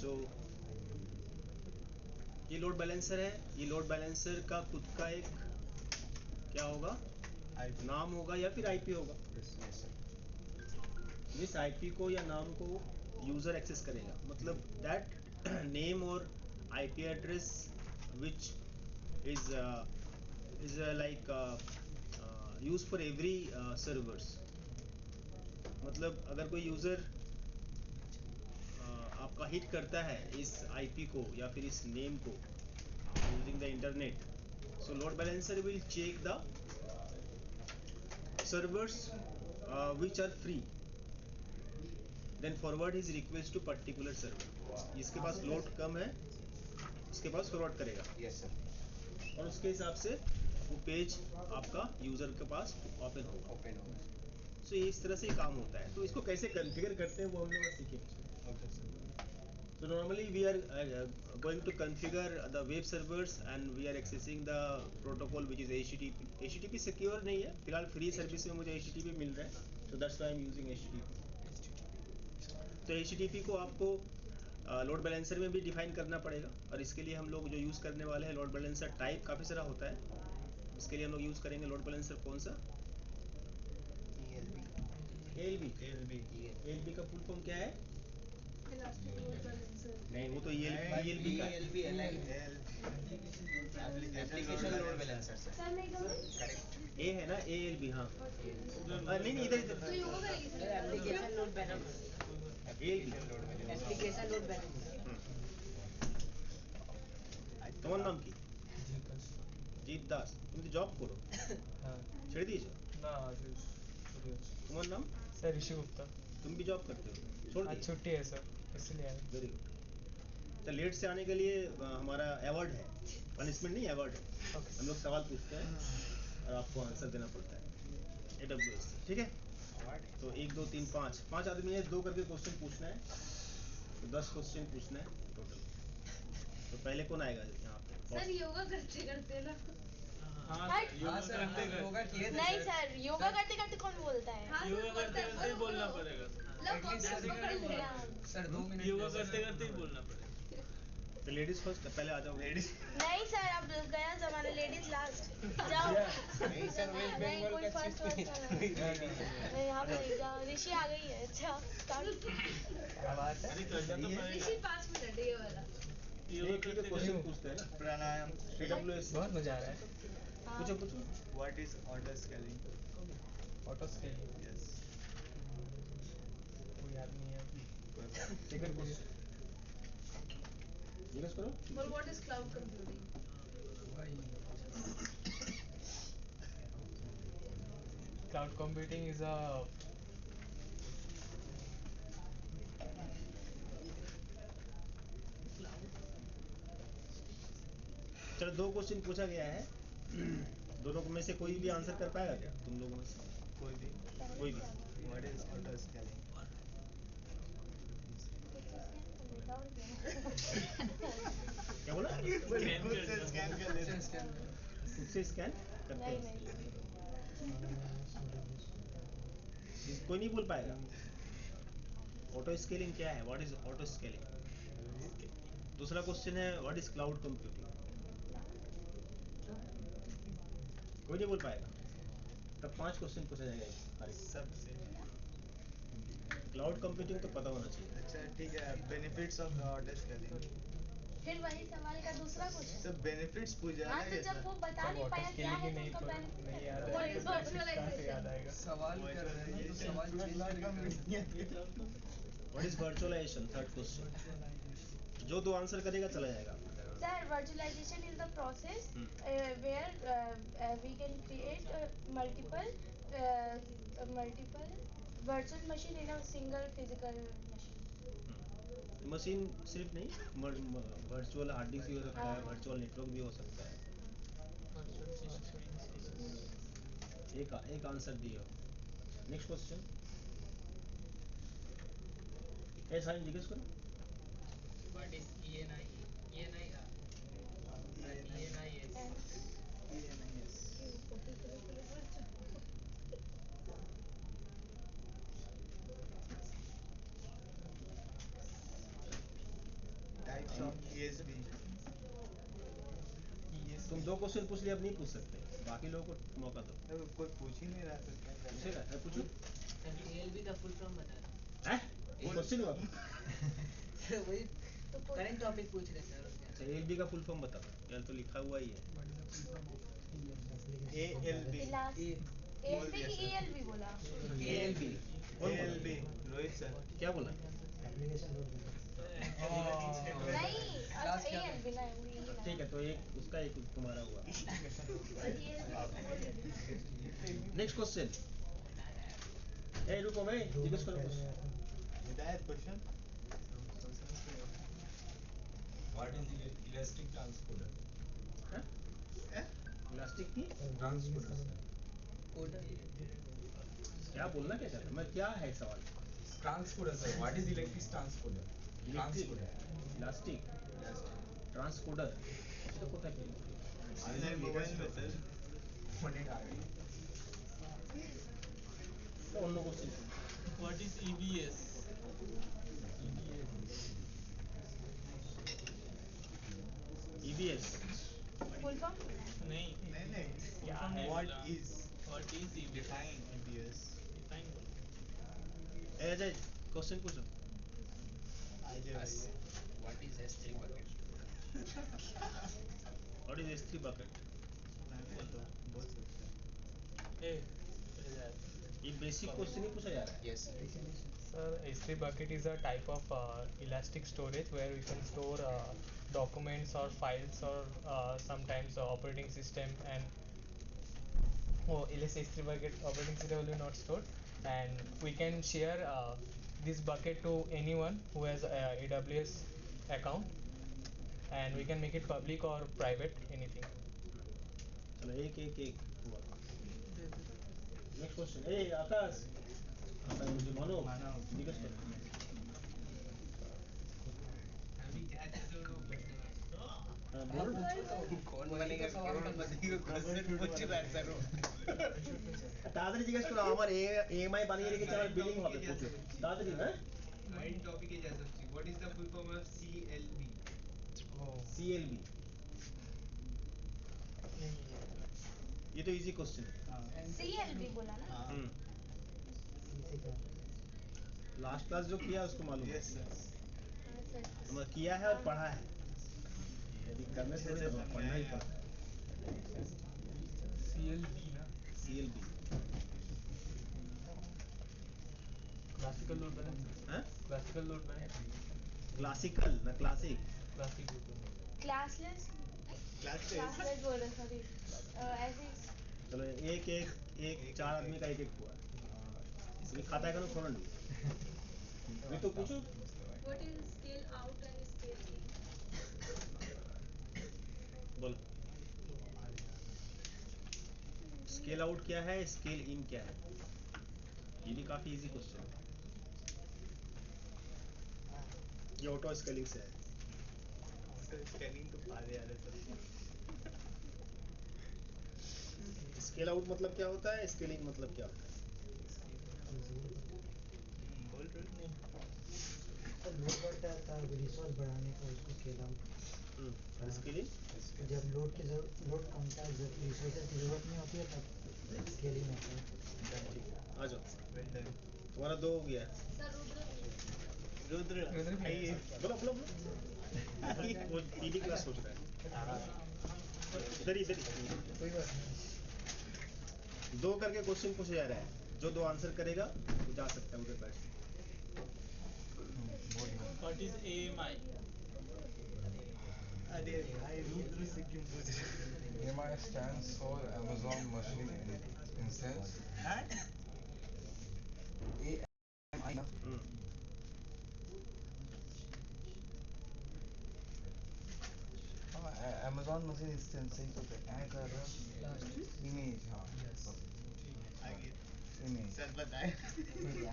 सो ये load balancer है, ये लोड बैलेंसर का खुद का एक क्या होगा, नाम होगा या फिर आईपी होगा। इस आईपी को या नाम को यूजर एक्सेस करेगा, मतलब दैट नेम और IP address which is like use for every servers. मतलब अगर कोई यूजर आपका हिट करता है इस आईपी को या फिर इस नेम को using the internet, so load balancer will check the servers which are free, then forward his request to particular server। इसके पास लोड कम है, इसके पास फॉरवर्ड करेगा। Yes sir. और उसके हिसाब से वो पेज आपका यूजर के पास ओपन होगा। सो ये इस तरह से काम होता है। तो इसको कैसे कॉन्फ़िगर करते हैं वो हम लोग सीखेंगे। So normally we are going to configure the web servers and we are accessing the protocol which is HTTP। HTTP secure नहीं है, फिलहाल फ्री सर्विस में मुझे HTTP मिल रहा है, so that's why I'm using HTTP। तो HTTP को आपको लोड बैलेंसर में भी डिफाइन करना पड़ेगा, और इसके लिए हम लोग जो यूज़ करने वाले हैं लोड बैलेंसर टाइप काफ़ी सारा होता है। इसके लिए हम लोग यूज़ करेंगे लोड बैलेंसर कौन सा, ALB का फुल फॉर्म क्या है? नहीं, वो तो ELB का application load balancer sir. Correct. ए है ना, ALB। हाँ नहीं इधर application load balancer. Application load balancer. তোমার নাম কি? জিৎ দাস। তুমি তো জব করো, ছেড়ে দিয়েছো? না, তোমার নাম? सर ऋषि गुप्ता। तुम भी जॉब करते हो? छोड़ आज दिया? छुट्टी है सर, इसलिए आए। Very good. तो लेट से आने के लिए हमारा अवार्ड है, पनिशमेंट नहीं, अवार्ड है। हम लोग सवाल पूछते हैं और आपको आंसर देना पड़ता है AWS से, ठीक है? तो 1 2 3 5 आदमी है, 2 करके क्वेश्चन पूछना है, तो 10 क्वेश्चन पूछना है टोटल। तो पहले कौन आएगा यहाँ पे? सर योगा करते करते ना। हाँ सर, योगा किए थे। नहीं सर, योगा करते करते कौन बोलता है? हाँ, योगा करते करते ही बोलना पड़ेगा सर 2 मिनट योगा करते करते ही बोलना पड़ेगा। तो लेडीज फर्स्ट, पहले आ जाओ लेडीज। नहीं सर, अब गया जमाना लेडीज लास्ट। जाओ। नहीं सर, वेस्ट नहीं, बंगाल कोई का फर्स्ट चीफ नहीं, यहाँ पे जाओ। ऋषि आ गई है। अच्छा स्टार्ट। क्या बात है? ऋषि 5 मिनट ये वाला। एक क्वेश्चन पूछते हैं ना। प्राणायाम। AWS बहुत मजा आ रहा है। पूछो। What is auto scaling? Auto scale yes. कोई याद नहीं है। सेकंड क्वेश्चन जिज्ञास करो। और what is cloud computing? Cloud computing is a चलो 2 क्वेश्चन पूछा गया है, दोनों में से कोई भी आंसर कर पाएगा क्या तुम लोगों में से? कोई भी। What is auto scaling? क्या बोला? खुद से स्कैन कर लेते हैं। खुद से स्कैन करते हैं। कोई नहीं बोल पाएगा। ऑटो स्केलिंग क्या है? What is auto scaling? दूसरा क्वेश्चन है व्हाट इज क्लाउड कंप्यूटिंग? कोई नहीं बोल पाएगा। तब 5 क्वेश्चन पूछा जाएगा सबसे। क्लाउड कंप्यूटिंग तो पता होना चाहिए। अच्छा ठीक है, बेनिफिट्स ऑफ ऑटो स्केलिंग। फिर वही सवाल का दूसरा क्वेश्चन। सब बेनिफिट्स पूछ हाँ, जाना तो जब वो बता नहीं पाया क्या है तो उसका नहीं याद बेनिफिट आएगा तो कहाँ से याद आएगा? सवाल कर रहे हैं ना, तो सवाल चेंज करके what is virtualization? Third question. जो 2 आंसर करेगा चला जाएगा। Sir, virtualization is the process where we can create multiple virtual machine in a single physical machine. Machine सिर्फ नहीं, वर्चुअल हार्ड डिस्क भी हो सकता है, वर्चुअल नेटवर्क भी हो सकता है। एक आंसर दिए हो। Next question. ऐसा ही जिज्ञास करो। What is ENI? ESB. तुम 2 क्वेश्चन पूछ लिया, अब नहीं पूछ सकते, बाकी लोगों को मौका दो। अब कोई पूछ ही नहीं रहा तो क्या करें? पूछेगा, मैं पूछूं? ALB का फुल फॉर्म बता दो। हैं? एक क्वेश्चन हुआ। सर वही करंट टॉपिक पूछ रहे सर उसके अच्छा, ALB का फुल फॉर्म बता दो, यार तो लिखा हुआ ही है। ALB. ALB की ELB बोला। ALB कौन बोला? ALB. रोहित सर. क्या बोला? नहीं, अच्छा ALB ना ठीक है, तो एक उसका एक तुम्हारा हुआ। Next question. ए रुको भाई, जिज्ञेस करो कुछ। Hidayat question. What is elastic transporter? हैं? इलास्टिक की Transporter, sir. कोडर क्या बोलना क्या चाहते हैं? मैं क्या है सवाल? Transporter, sir. What is electric transporter? Electric, Transporter. Elastic, transporter, এটা কোথায় পেলে? Answer मोबाइल में sir. What did I read? তো অন্য question. What is EBS? EBS full form नहीं नहीं. क्या है What बोला? is What is EBS? define EBS? Define बोलो। ए अजय क्वेश्चन पूछो। What is S3 bucket? What is S3 bucket? बोल सकते हैं. ए इधर। ये बेसिक क्वेश्चन ही पूछा जा रहा है। Yes, sir. Sir, S3 bucket is a type of elastic storage where we can store documents or files or sometimes operating system and S3 bucket operating system will be not stored, and we can share this bucket to anyone who has a AWS account, and we can make it public or private, anything. चलो एक एक एक हुआ। Next question. ए आकाश, आकाश मुझे मानो जिज्ञेस करो। हाँ बोलो। कौन बनेगा करोड़पति को क्वेश्चन पूछ रहा है सर. তাড়াতাড়ি জিজ্ঞেস করো, আমার EMI বানিয়ে রেখেছে, আমার বিলিং হবে প্রচুর, তাড়াতাড়ি। হ্যাঁ, मेन टॉपिक है जैसा what is the full form of CLB? CLB, ये तो इजी क्वेश्चन है। CLB बोला ना। लास्ट क्लास जो किया उसको मालूम है। Yes sir. हमने किया है और पढ़ा है, यदि करने से तो पढ़ना ही पड़ता है। CLB ना CLB classical load balancer. हाँ, Classical load balancer. क्लासिकल ना क्लासिक। Classic क्लासलेस क्लासलेस बोल रहे सॉरी ऐसे चलो एक एक एक चार आदमी का एक एक हुआ। ये खाता है क्या खोलन ये तो पूछो। What is scale out and scale in? बोलो, स्केल आउट क्या है, स्केल इन क्या है? ये भी काफी इजी क्वेश्चन है, ये ऑटो स्केलिंग से है। स्कैनिंग तो पा रहे यार सर. स्केल आउट मतलब क्या होता है, स्केलिंग मतलब क्या होता है? बोल रहे नहीं. लोड बढ़ता है तब रिसोर्स बढ़ाने का उसको स्केल आउट। स्केलिंग जब लोड कम था, जब रिसोर्सेज की जरूरत नहीं होती है तब स्केलिंग होता है। आ जाओ, वेल डन. तुम्हारा 2 हो गया है। Sir रुद्र आइए. बोलो बोलो बोलो। वो पीडी क्लास सोच रहा है, इधर ही इधर ही। कोई बात नहीं। 2 करके क्वेश्चन पूछा जा रहा है, जो 2 आंसर करेगा वो जा सकता है उधर बैठ। What is AMI? अरे भाई रुद्र से क्यों पूछ रहे? AMI stands for Amazon Machine Instance. Amazon Machine Instance सही तो क्या कर रहा है? Image, हाँ आगे image. सर बताएं.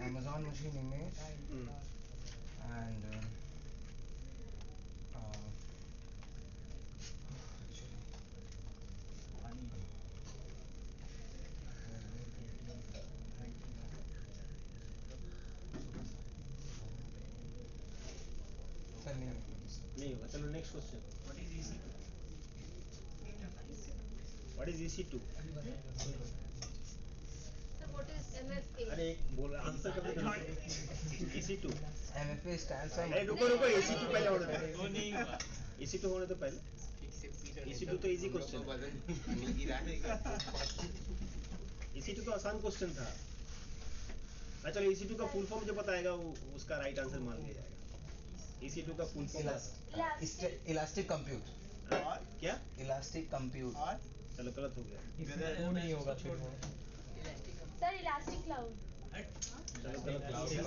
Amazon Machine Image and question नहीं है। नहीं होगा, चलो next question. What is EC2? What is EC2? Sir, what is MFA? अरे एक बोल आंसर कर दो। EC2 MFA stands for अरे रुको रुको, EC2 पहले होने दो। वो नहीं हुआ। EC2 होने तो पहले। EC2 तो इजी क्वेश्चन है। EC2 तो आसान क्वेश्चन था। अच्छा चलो EC2 का फुल फॉर्म जो बताएगा वो उसका राइट आंसर मान लिया जाएगा। EC2 का फुल फॉर्म इलास्टिक कंप्यूट। क्या? Elastic compute. चलो गलत हो गया। इसमें टू नहीं होगा फिर वो। Sir elastic cloud. चलो गलत हो गया।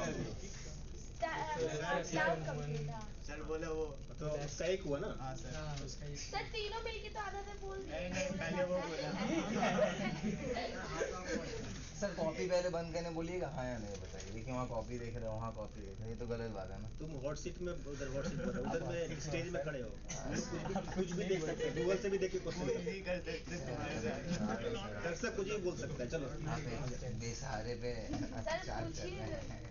Cloud computer. सर बोला वो तो उसका एक हुआ ना? हाँ सर सर तीनों मिलके तो आधा से बोल दिए। नहीं, पहले वो बोला। सर कॉपी पहले बंद करने बोलिएगा, हाँ या नहीं बताइए। देखिए वहाँ कॉपी देख रहे हो, वहाँ कॉपी देख रहे हो, ये तो गलत बात है ना। तुम हॉट सीट में उधर हॉट सीट पर उधर में स्टेज में खड़े हो, कुछ भी देख सकते हो, गूगल से भी देख के क्वेश्चन इजी कर सकते तुम्हारे साथ। दर्शक कुछ भी बोल सकता है। चलो आप बेसहारे पे अत्याचार कर रहे हैं।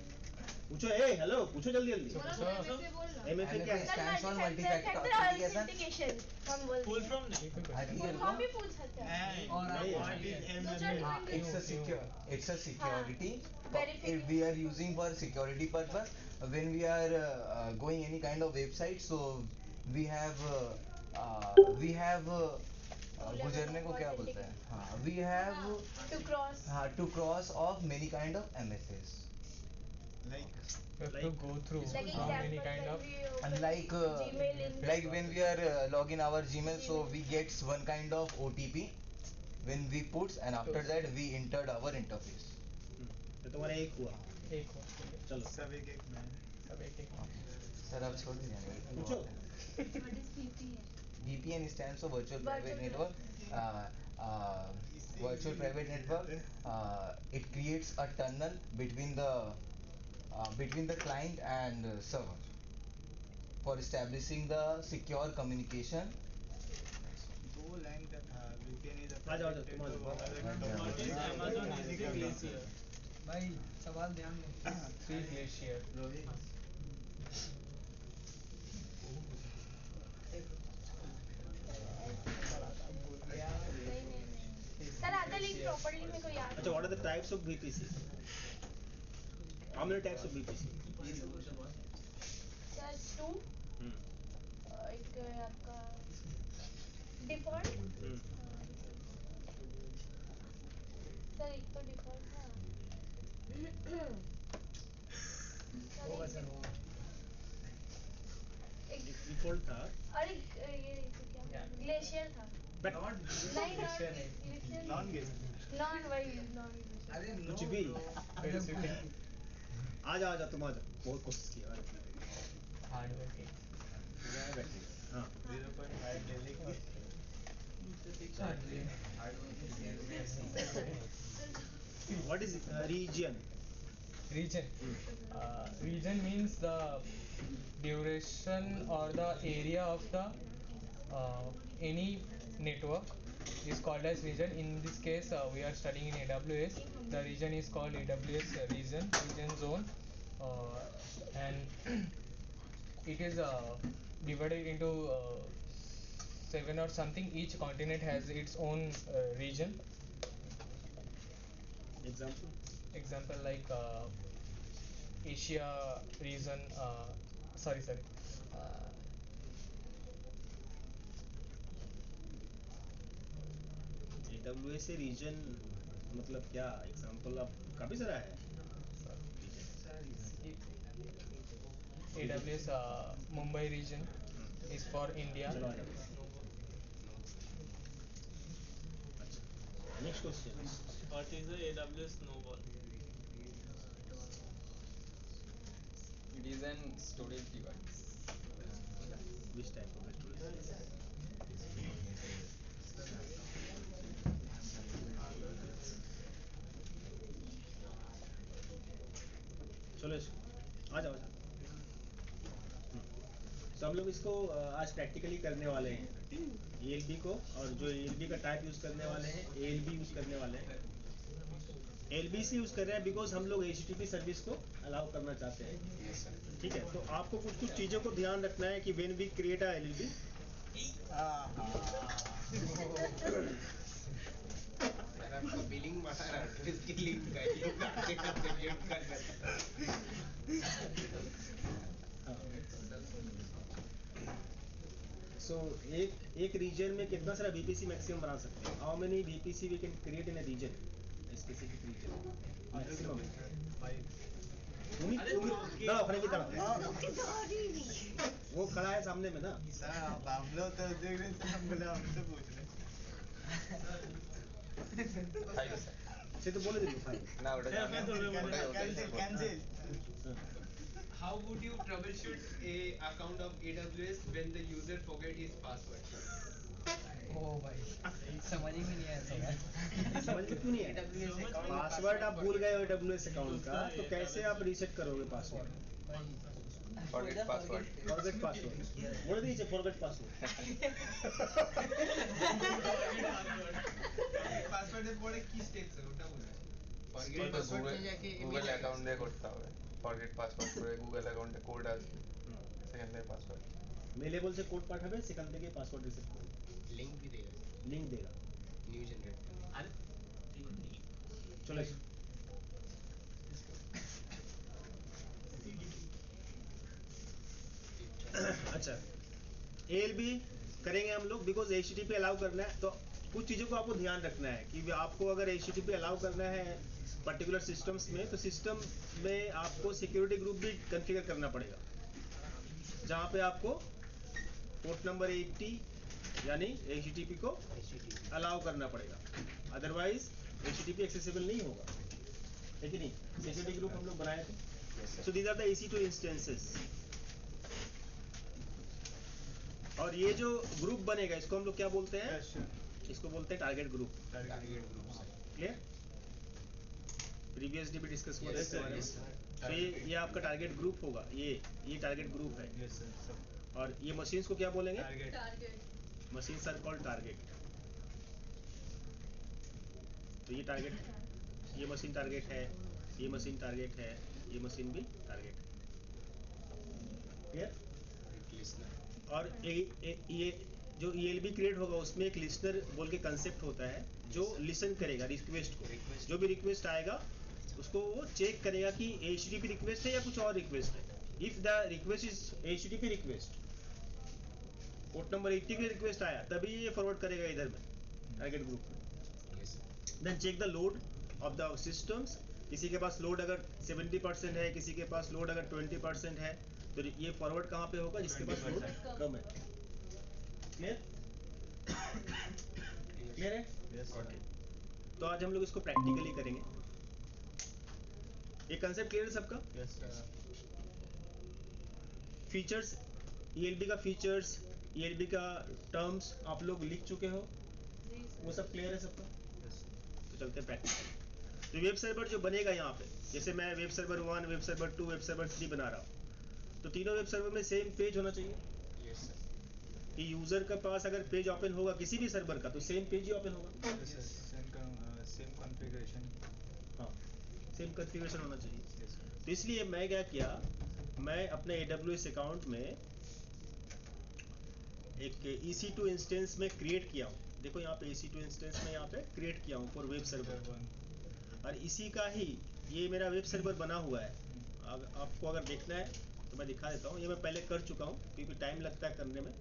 पूछो। ए हेलो, पूछो जल्दी जल्दी। बोलो तो MFA बोल ना। MFA क्या है? Stands for multi-factor authentication। हम बोल Full from नहीं। हम भी पूछ सकते हैं। It's a security. Verification. If we are using for security purpose, when we are going any kind of website, so we have गुजरने को क्या बोलते हैं? हाँ, we have To cross. to cross of many kind of MFAs. We have to go through Like how many example kind when of. we open And like Gmail in when we are login our Gmail, so we get one kind of OTP when we put, and after that we entered our interface. तो तुम्हारा एक हुआ। एक हो चलो सब एक एक में सब एक एक। सर अब छोड़ दीजिए। पूछो। What is VPN? VPN stands for virtual private network. Virtual private network. It creates a tunnel between the client and server for establishing the secure communication. दो लाइन का था VPN is a आ जाओ, तुम आ जाओ। Amazon EC2 Glacier। भाई सवाल ध्यान दो। 3 glacier. नहीं। सर आधा लिंक प्रॉपर्ली मेरे को याद अच्छा, what are the types of VPC? How many types of VPC? Sir 2 एक आपका डिफॉल्ट। सर एक तो डिफॉल्ट था। एक डिफॉल्ट था। और एक ये क्या ग्लेशियर था। नहीं नॉन गेस नॉन वही नॉन कुछ भी। आ जाओ तुम आ जाओ। बहुत कोशिश की। Hardware के। हाँ 0.5 डेली की what is region? Region. Region means the duration or the area of the any network is called as region. In this case, we are studying in AWS. The region is called AWS region zone, and it is divided into 7 or something. Each continent has its own region. Example? Example like Asia region. Sorry. AWS से region मतलब क्या? Example आप काफी सारा है। AWS Mumbai region is for India. चलो आ जाओ। अच्छा, next question. What is the AWS Snowball? It is an storage device. Which type of storage? चलो आ जाओ। तो हम लोग इसको आज प्रैक्टिकली करने वाले हैं ALB को, और जो ALB का टाइप यूज करने वाले हैं ALB यूज करने वाले हैं। LBC यूज कर रहे हैं बिकॉज हम लोग HTTP सर्विस को अलाउ करना चाहते हैं. ठीक है, तो आपको कुछ कुछ चीज़ों को ध्यान रखना है कि when we create a LLB. आपका बिलिंग बढ़ा रहा है इसकी लिंक का सो एक रीजन में कितना सारा VPC मैक्सिमम बना सकते हैं? How many VPC we can create in a region, specific region? Maximum 5. ना खड़े की तरफ वो खड़ा है सामने में ना. सर आप हम लोग तो देख रहे हैं, हम बोले हमसे पूछ रहे से तो बोले दीजिए 5. ना उठा cancel. How would you troubleshoot a account of AWS when the user forget his password? ओ भाई समझ ही नहीं आया सर. समझ में क्यों नहीं आया? पासवर्ड आप भूल गए हो AWS अकाउंट का, तो कैसे आप रीसेट करोगे password? Forget password. Forget password बोल दीजिए. फॉरगेट पासवर्ड Password এর পরে কি স্টেপস है ওটা বলুন. फॉरगेट पासवर्ड से जाके गूगल अकाउंट দিয়ে করতে হবে. ফরগেট পাসওয়ার্ড করে গুগল অ্যাকাউন্টে কোড আসবে, সেখান থেকে পাসওয়ার্ড. মেলেবল से কোড পাঠাবে, সেখান থেকে পাসওয়ার্ড রিসেট করবে. लिंक भी देगा, लिंक देगा. न्यू जनरेट करने. चलो अच्छा, ALB करेंगे हम लोग बिकॉज HTTP अलाउ करना है. तो कुछ चीज़ों को आपको ध्यान रखना है कि आपको अगर HTTP अलाउ करना है पर्टिकुलर सिस्टम्स में, तो सिस्टम में आपको सिक्योरिटी ग्रुप भी कॉन्फ़िगर करना पड़ेगा, जहाँ पे आपको पोर्ट नंबर 80 यानी HTTP को अलाउ करना पड़ेगा. अदरवाइज HTTP एक्सेसिबल नहीं होगा, है कि नहीं? सिक्योरिटी ग्रुप हम लोग बनाए थे. So these are the EC2 instances. और ये जो ग्रुप बनेगा इसको हम लोग क्या बोलते हैं? इसको बोलते हैं टारगेट ग्रुप. क्लियर? प्रीवियसली भी डिस्कस हुआ था. तो ये आपका टारगेट ग्रुप होगा. ये टारगेट ग्रुप है. और ये मशीन्स को क्या बोलेंगे? Target. Machines are called target. तो ये टारगेट, ये मशीन टारगेट है, ये मशीन टारगेट है, ये मशीन भी टारगेट है. क्लियर? और ये जो ELB क्रिएट होगा उसमें एक लिसनर बोल के कंसेप्ट होता है जो लिसन करेगा रिक्वेस्ट को. जो भी रिक्वेस्ट आएगा उसको वो चेक करेगा कि HTTP रिक्वेस्ट है या कुछ और रिक्वेस्ट है. If the request is HTTP request, port number 80 के रिक्वेस्ट आया, तभी ये फॉरवर्ड करेगा इधर में टारगेट ग्रुप में. Then check the load of the systems. किसी के पास लोड अगर 70% है, किसी के पास लोड अगर 20% है, तो ये फॉरवर्ड कहाँ पे होगा? जिसके पास लोड कम है. क्लियर? क्लियर है? ओके. तो आज हम लोग इसको प्रैक्टिकली करेंगे. ये कंसेप्ट क्लियर है सबका? फीचर्स, ELB का फीचर्स, ELB का टर्म्स आप लोग लिख चुके हो, वो सब क्लियर है सबका? तो चलते हैं प्रैक्टिकल. तो वेब सर्वर जो बनेगा यहाँ पे, जैसे मैं web server 1, web server 2, web server 3 बना रहा हूँ, तो तीनों वेब सर्वर में सेम पेज होना चाहिए. कि यूजर के पास अगर पेज ओपन होगा किसी भी सर्वर का, तो सेम पेज ही ओपन होगा. Same configuration. हाँ, सेम कॉन्फ़िगरेशन होना चाहिए. तो इसलिए मैं क्या किया, मैं अपने AWS अकाउंट में एक EC2 इंस्टेंस में क्रिएट किया हूँ. देखो यहाँ पे EC2 इंस्टेंस में यहाँ पे क्रिएट किया हूँ फॉर वेब सर्वर. और इसी का ही ये मेरा वेब सर्वर बना हुआ है. आपको अगर देखना है तो मैं दिखा देता हूँ. ये मैं पहले कर चुका हूँ क्योंकि टाइम लगता है करने में.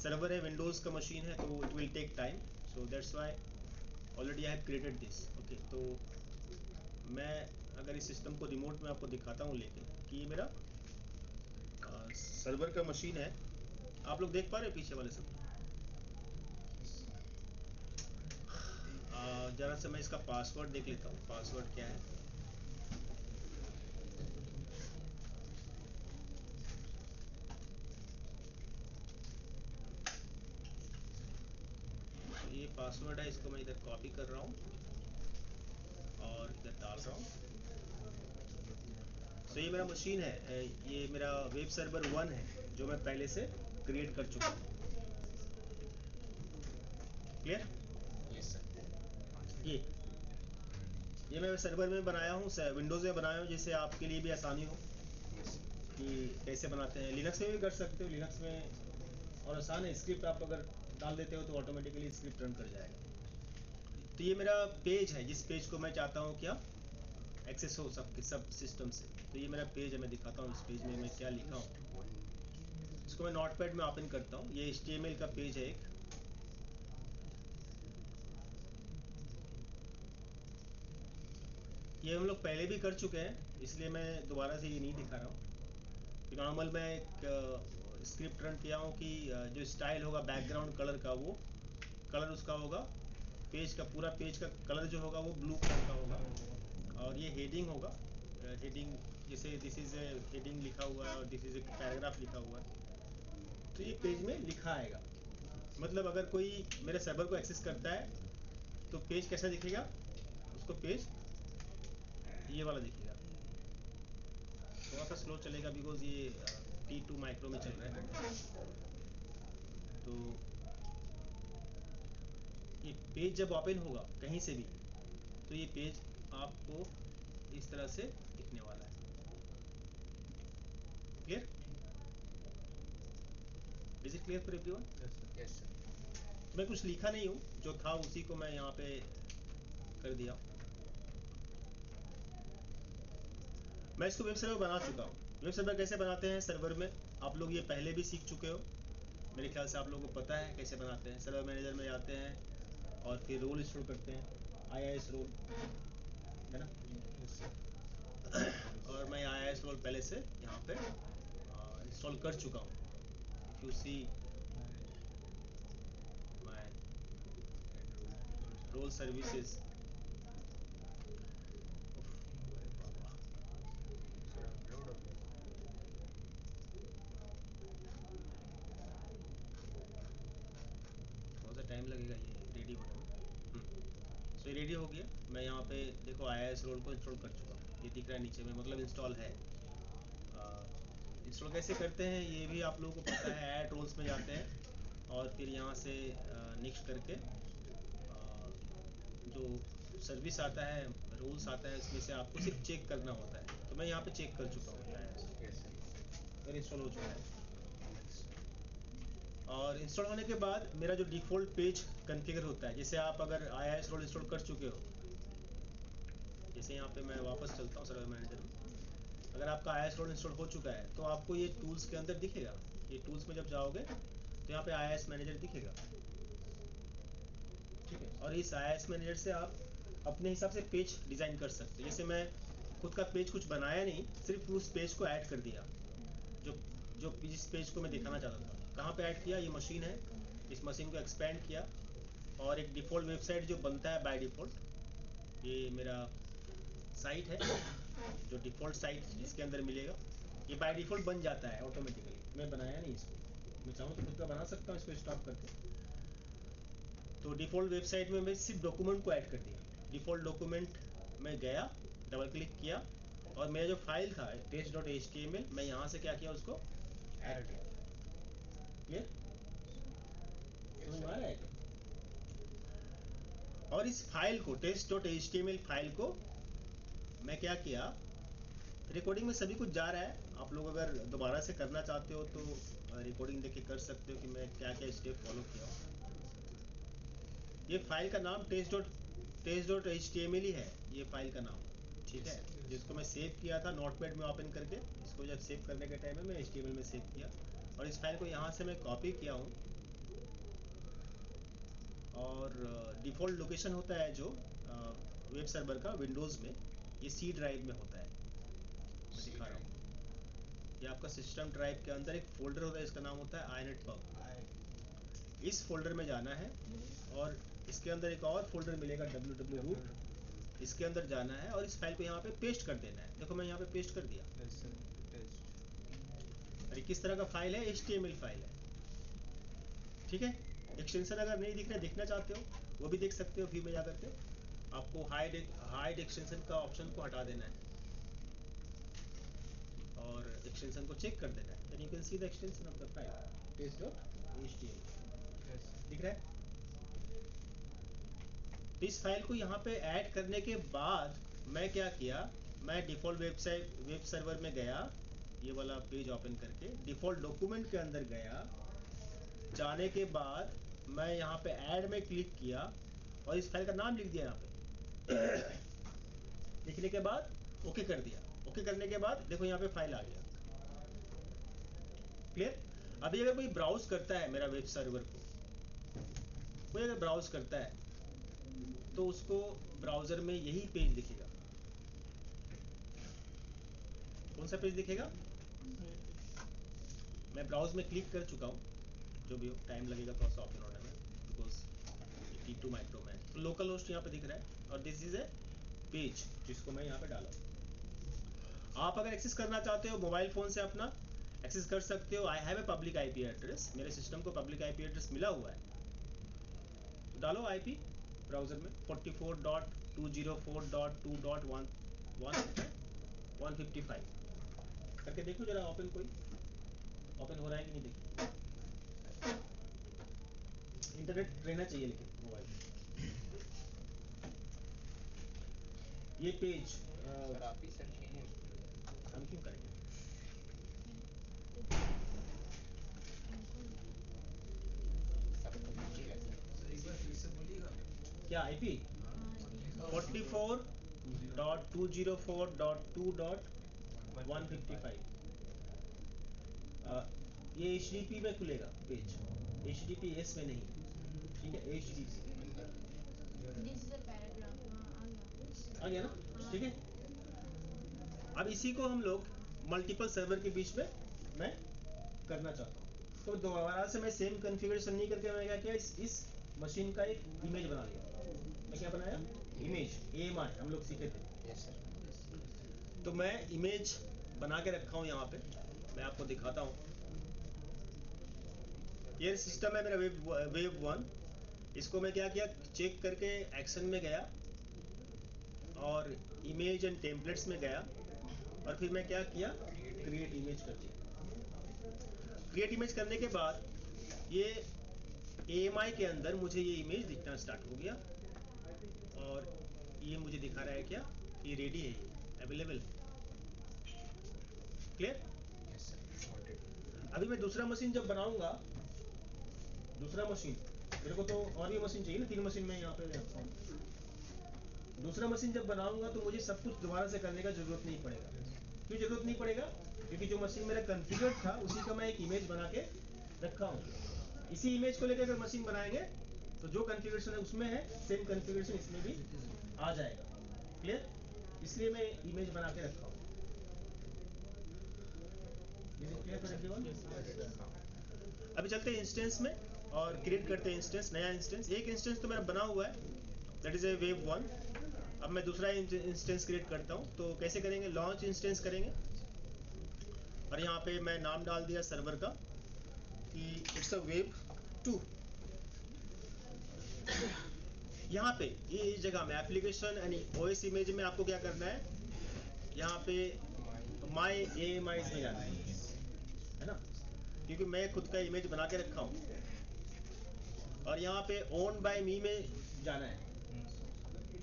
सर्वर है, विंडोज़ का मशीन है, तो it will take time. So that's why already I have created this. Okay, तो मैं अगर इस सिस्टम को रिमोट में आपको दिखाता हूँ लेके कि ये मेरा सर्वर का मशीन है. आप लोग देख पा रहे हैं पीछे वाले सब? जरा से मैं इसका पासवर्ड देख लेता हूँ. पासवर्ड क्या है? ये पासवर्ड है, इसको मैं इधर कॉपी कर रहा हूँ और इधर डाल रहा हूँ. तो ये मेरा मशीन है. ये मेरा वेब सर्वर 1 है जो मैं पहले से क्रिएट कर चुका हूँ. क्लियर? Yes sir. ये ये मैं सर्वर में बनाया हूँ, विंडोज़ में बनाया हूँ, जिससे आपके लिए भी आसानी हो कि कैसे बनाते हैं। लिनक्स में भी कर सकते हो, लिनक्स में और आसान है, स्क्रिप्ट आप अगर डाल देते हो तो ऑटोमेटिकली स्क्रिप्ट रन कर जाएगा। तो ये मेरा पेज है, जिस पेज को मैं चाहता हूँ क्या एक्सेस हो सब सिस्टम से। तो ये मेरा पेज है, मैं दिखाता हूँ इस पेज में मैं क्या लिखा हूँ। इसको मैं नोटपैड में ओपन करता हूँ। ये HTML का पेज है एक। ये हम लोग पहले भी कर चुके हैं, इसलिए मैं दोबारा से ये नहीं दिखा रहा हूँ। नॉर्मल मैं एक स्क्रिप्ट रन किया हूँ कि जो स्टाइल होगा बैकग्राउंड कलर का, वो कलर उसका होगा, पेज का पूरा पेज का कलर जो होगा वो ब्लू कलर का होगा। और ये हेडिंग होगा, हेडिंग जैसे दिस इज ए हेडिंग लिखा हुआ है और दिस इज ए पैराग्राफ लिखा हुआ है, तो ये पेज में लिखा आएगा। मतलब अगर कोई मेरे सर्वर को एक्सेस करता है तो पेज कैसा दिखेगा, उसको पेज ये वाला दिखेगा। थोड़ा सा स्लो चलेगा बिकॉज ये T2 माइक्रो में चल रहा है। तो ये पेज जब ओपन होगा कहीं से भी, तो ये पेज आपको इस तरह से दिखने वाला है। Clear? Is it clear for everyone? Yes sir. मैं कुछ लिखा नहीं हूँ, जो था उसी को मैं यहाँ पे कर दिया। मैं इसको वेब सर्वर बना चुका हूँ। वेब सर्वर कैसे बनाते हैं सर्वर में, आप लोग ये पहले भी सीख चुके हो, मेरे ख्याल से आप लोगों को पता है कैसे बनाते हैं। सर्वर मैनेजर में जाते हैं और फिर रोल इंस्टॉल करते हैं, IIS रोल, है ना। और मैं IIS रोल पहले से यहाँ पे इंस्टॉल कर चुका हूँ। If you see my role services, time लगेगा ये रेडी होने में। सो ये रेडी हो गया। मैं यहाँ पे देखो IIS रोल को इंस्टॉल कर चुका हूँ, ये दिख रहा है नीचे में, मतलब इंस्टॉल है। इंस्टॉल कैसे करते हैं ये भी आप लोगों को पता है। ऐड रोल्स में जाते हैं और फिर यहाँ से नेक्स्ट करके जो सर्विस आता है, रूल्स आता है, इसमें से आपको सिर्फ चेक करना होता है। तो मैं यहाँ पे चेक कर चुका हूँ, फिर इंस्टॉल हो चुका है। और इंस्टॉल होने के बाद मेरा जो डिफ़ॉल्ट पेज कॉन्फ़िगर होता है, जैसे आप अगर IIS रोल इंस्टॉल कर चुके हो, जैसे यहाँ पे मैं वापस चलता हूँ सर्वर मैनेजर में। अगर आपका IIS रोल इंस्टॉल हो चुका है तो आपको ये टूल्स के अंदर दिखेगा। ये टूल्स में जब जाओगे तो यहाँ पे IIS मैनेजर दिखेगा, ठीक है। और इस IIS मैनेजर से आप अपने हिसाब से पेज डिज़ाइन कर सकते हैं। जैसे मैं खुद का पेज कुछ बनाया नहीं, सिर्फ उस पेज को ऐड कर दिया, जो जिस पेज को मैं दिखाना चाहता था। कहाँ पे ऐड किया, ये मशीन है, इस मशीन को एक्सपेंड किया और एक डिफ़ॉल्ट वेबसाइट जो बनता है बाय डिफ़ॉल्ट, ये मेरा साइट है, जो डिफ़ॉल्ट साइट इसके अंदर मिलेगा, ये बाय डिफ़ॉल्ट बन जाता है ऑटोमेटिकली। मैं बनाया नहीं इसको, मैं चाहूँ तो खुद का बना सकता हूँ इसको स्टॉप करके। तो डिफ़ॉल्ट वेबसाइट में मैं सिर्फ डॉक्यूमेंट को ऐड कर दिया। डिफ़ॉल्ट डॉक्यूमेंट में गया, डबल क्लिक किया और मेरा जो फाइल था test.html, मैं यहाँ से क्या किया, उसको ऐड किया। क्लियर? समझ में आ रहा है क्या? और इस फाइल को test.html फाइल को मैं क्या किया, रिकॉर्डिंग में सभी कुछ जा रहा है। आप लोग अगर दोबारा से करना चाहते हो तो रिकॉर्डिंग देख के कर सकते हो कि मैं क्या क्या स्टेप फॉलो किया हूँ। ये फाइल का नाम test.html ही है, ये फाइल का नाम, ठीक है। जिसको मैं सेव किया था नोटपैड में ओपन करके, इसको जब सेव करने के टाइम में मैं HTML में सेव किया और इस फाइल को यहाँ से मैं कॉपी किया हूँ। और डिफ़ॉल्ट लोकेशन होता है जो वेब सर्वर का विंडोज़ में, ये C ड्राइव में होता है, मैं दिखा रहा हूँ। ये आपका सिस्टम ड्राइव के अंदर एक फोल्डर होता है, इसका नाम होता है inetpub। इस फोल्डर में जाना है और इसके अंदर एक और फोल्डर मिलेगा www root, इसके अंदर जाना है और इस फाइल को यहाँ पे पेस्ट कर देना है। देखो मैं यहाँ पे पेस्ट कर दिया। और किस तरह का फाइल है, HTML फाइल है, ठीक है। एक्सटेंशन अगर नहीं दिख रहा, देखना चाहते हो वो भी देख सकते हो व्यू में जा करके। आपको हाइड एक्सटेंशन का ऑप्शन को हटा देना है और एक्सटेंशन को चेक कर देना है। Then you can see the extension of the file test.html। दिख रहा है? तो इस फाइल को यहाँ पे ऐड करने के बाद मैं क्या किया, मैं डिफ़ॉल्ट वेब सर्वर में गया, ये वाला पेज ओपन करके डिफ़ॉल्ट डॉक्यूमेंट के अंदर गया, जाने के बाद मैं यहाँ पे ऐड में क्लिक किया और इस फाइल का नाम लिख दिया यहाँ पे लिखने के बाद ओके कर दिया। ओके करने के बाद देखो यहाँ पे फाइल आ गया। क्लियर? अभी अगर कोई ब्राउज करता है मेरा वेब सर्वर को, कोई अगर ब्राउज करता है तो उसको ब्राउजर में यही पेज दिखेगा। कौन सा पेज दिखेगा? मैं ब्राउज में क्लिक कर चुका हूँ, जो भी हो, टाइम लगेगा थोड़ा सा ओपन होने में बिकॉज T2 माइक्रो में। तो लोकल होस्ट यहाँ पे दिख रहा है और दिस इज ए पेज जिसको मैं यहाँ पे डाला। आप अगर एक्सेस करना चाहते हो मोबाइल फोन से अपना एक्सेस कर सकते हो। I have a public IP address, मेरे सिस्टम को पब्लिक आईपी एड्रेस मिला हुआ है, तो डालो आईपी ब्राउजर में 44.204.2.155 करके देखो जरा ओपन हो रहा है कि नहीं। देखिए इंटरनेट रहना चाहिए लेकिन मोबाइल ये पेज सर आप ही सर्च कीजिए। हम क्यों करेंगे? सब तो कीजिएगा सर। एक बार फिर से बोलिएगा। क्या आईपी 44.204.2.155 ये HTTP में खुलेगा पेज, HTTPS में नहीं, ठीक है? HTTP This is a paragraph. आ गया ना? ठीक है। अब इसी को हम लोग मल्टीपल सर्वर के बीच में मैं करना चाहता हूँ, तो दोबारा से मैं सेम कॉन्फ़िगरेशन नहीं करके मैं क्या किया, इस मशीन का एक इमेज बना लिया। मैं क्या बनाया? इमेज AMI हम लोग सीखे थे। Yes sir. तो मैं इमेज बना के रखा हूँ यहाँ पे, मैं आपको दिखाता हूँ। ये सिस्टम है मेरा वेब 1। इसको मैं क्या किया, चेक करके एक्शन में गया और इमेज एंड टेम्पलेट्स में गया और फिर मैं क्या किया, क्रिएट इमेज कर दिया। क्रिएट इमेज करने के बाद ये AMI के अंदर मुझे ये इमेज दिखना स्टार्ट हो गया और ये मुझे दिखा रहा है क्या, ये रेडी है, ये available. Clear? Yes sir. Got it. अभी मैं दूसरा मशीन जब बनाऊंगा, दूसरा मशीन मेरे को तो और ये मशीन चाहिए ना, 3 मशीन में यहाँ पे रखता हूँ। दूसरा मशीन जब बनाऊंगा तो मुझे सब कुछ दोबारा से करने का जरूरत नहीं पड़ेगा। क्यों जरूरत नहीं पड़ेगा? क्योंकि जो मशीन मेरा कॉन्फ़िगर था उसी का मैं एक इमेज बना के रखा हूँ। इसी इमेज को लेकर अगर मशीन बनाएंगे तो जो कॉन्फ़िगरेशन है उसमें है, सेम कॉन्फ़िगरेशन इसमें भी आ जाएगा। क्लियर? इसलिए मैं इमेज बना के रखा हूँ। अभी चलते हैं इंस्टेंस में और क्रिएट करते हैं इंस्टेंस, नया इंस्टेंस। एक इंस्टेंस तो मेरा बना हुआ है, दैट इज ए वेब 1। अब मैं दूसरा इंस्टेंस क्रिएट करता हूँ, तो कैसे करेंगे? लॉन्च इंस्टेंस करेंगे और यहाँ पे मैं नाम डाल दिया सर्वर का कि इट्स अ वेब 2। यहाँ पे ये जगह में एप्लीकेशन एंड OS इमेज में आपको क्या करना है, यहाँ पे माई AMI में जाना है ना, क्योंकि मैं खुद का इमेज बना के रखा हूँ। और यहाँ पे ओन बाय मी में जाना है।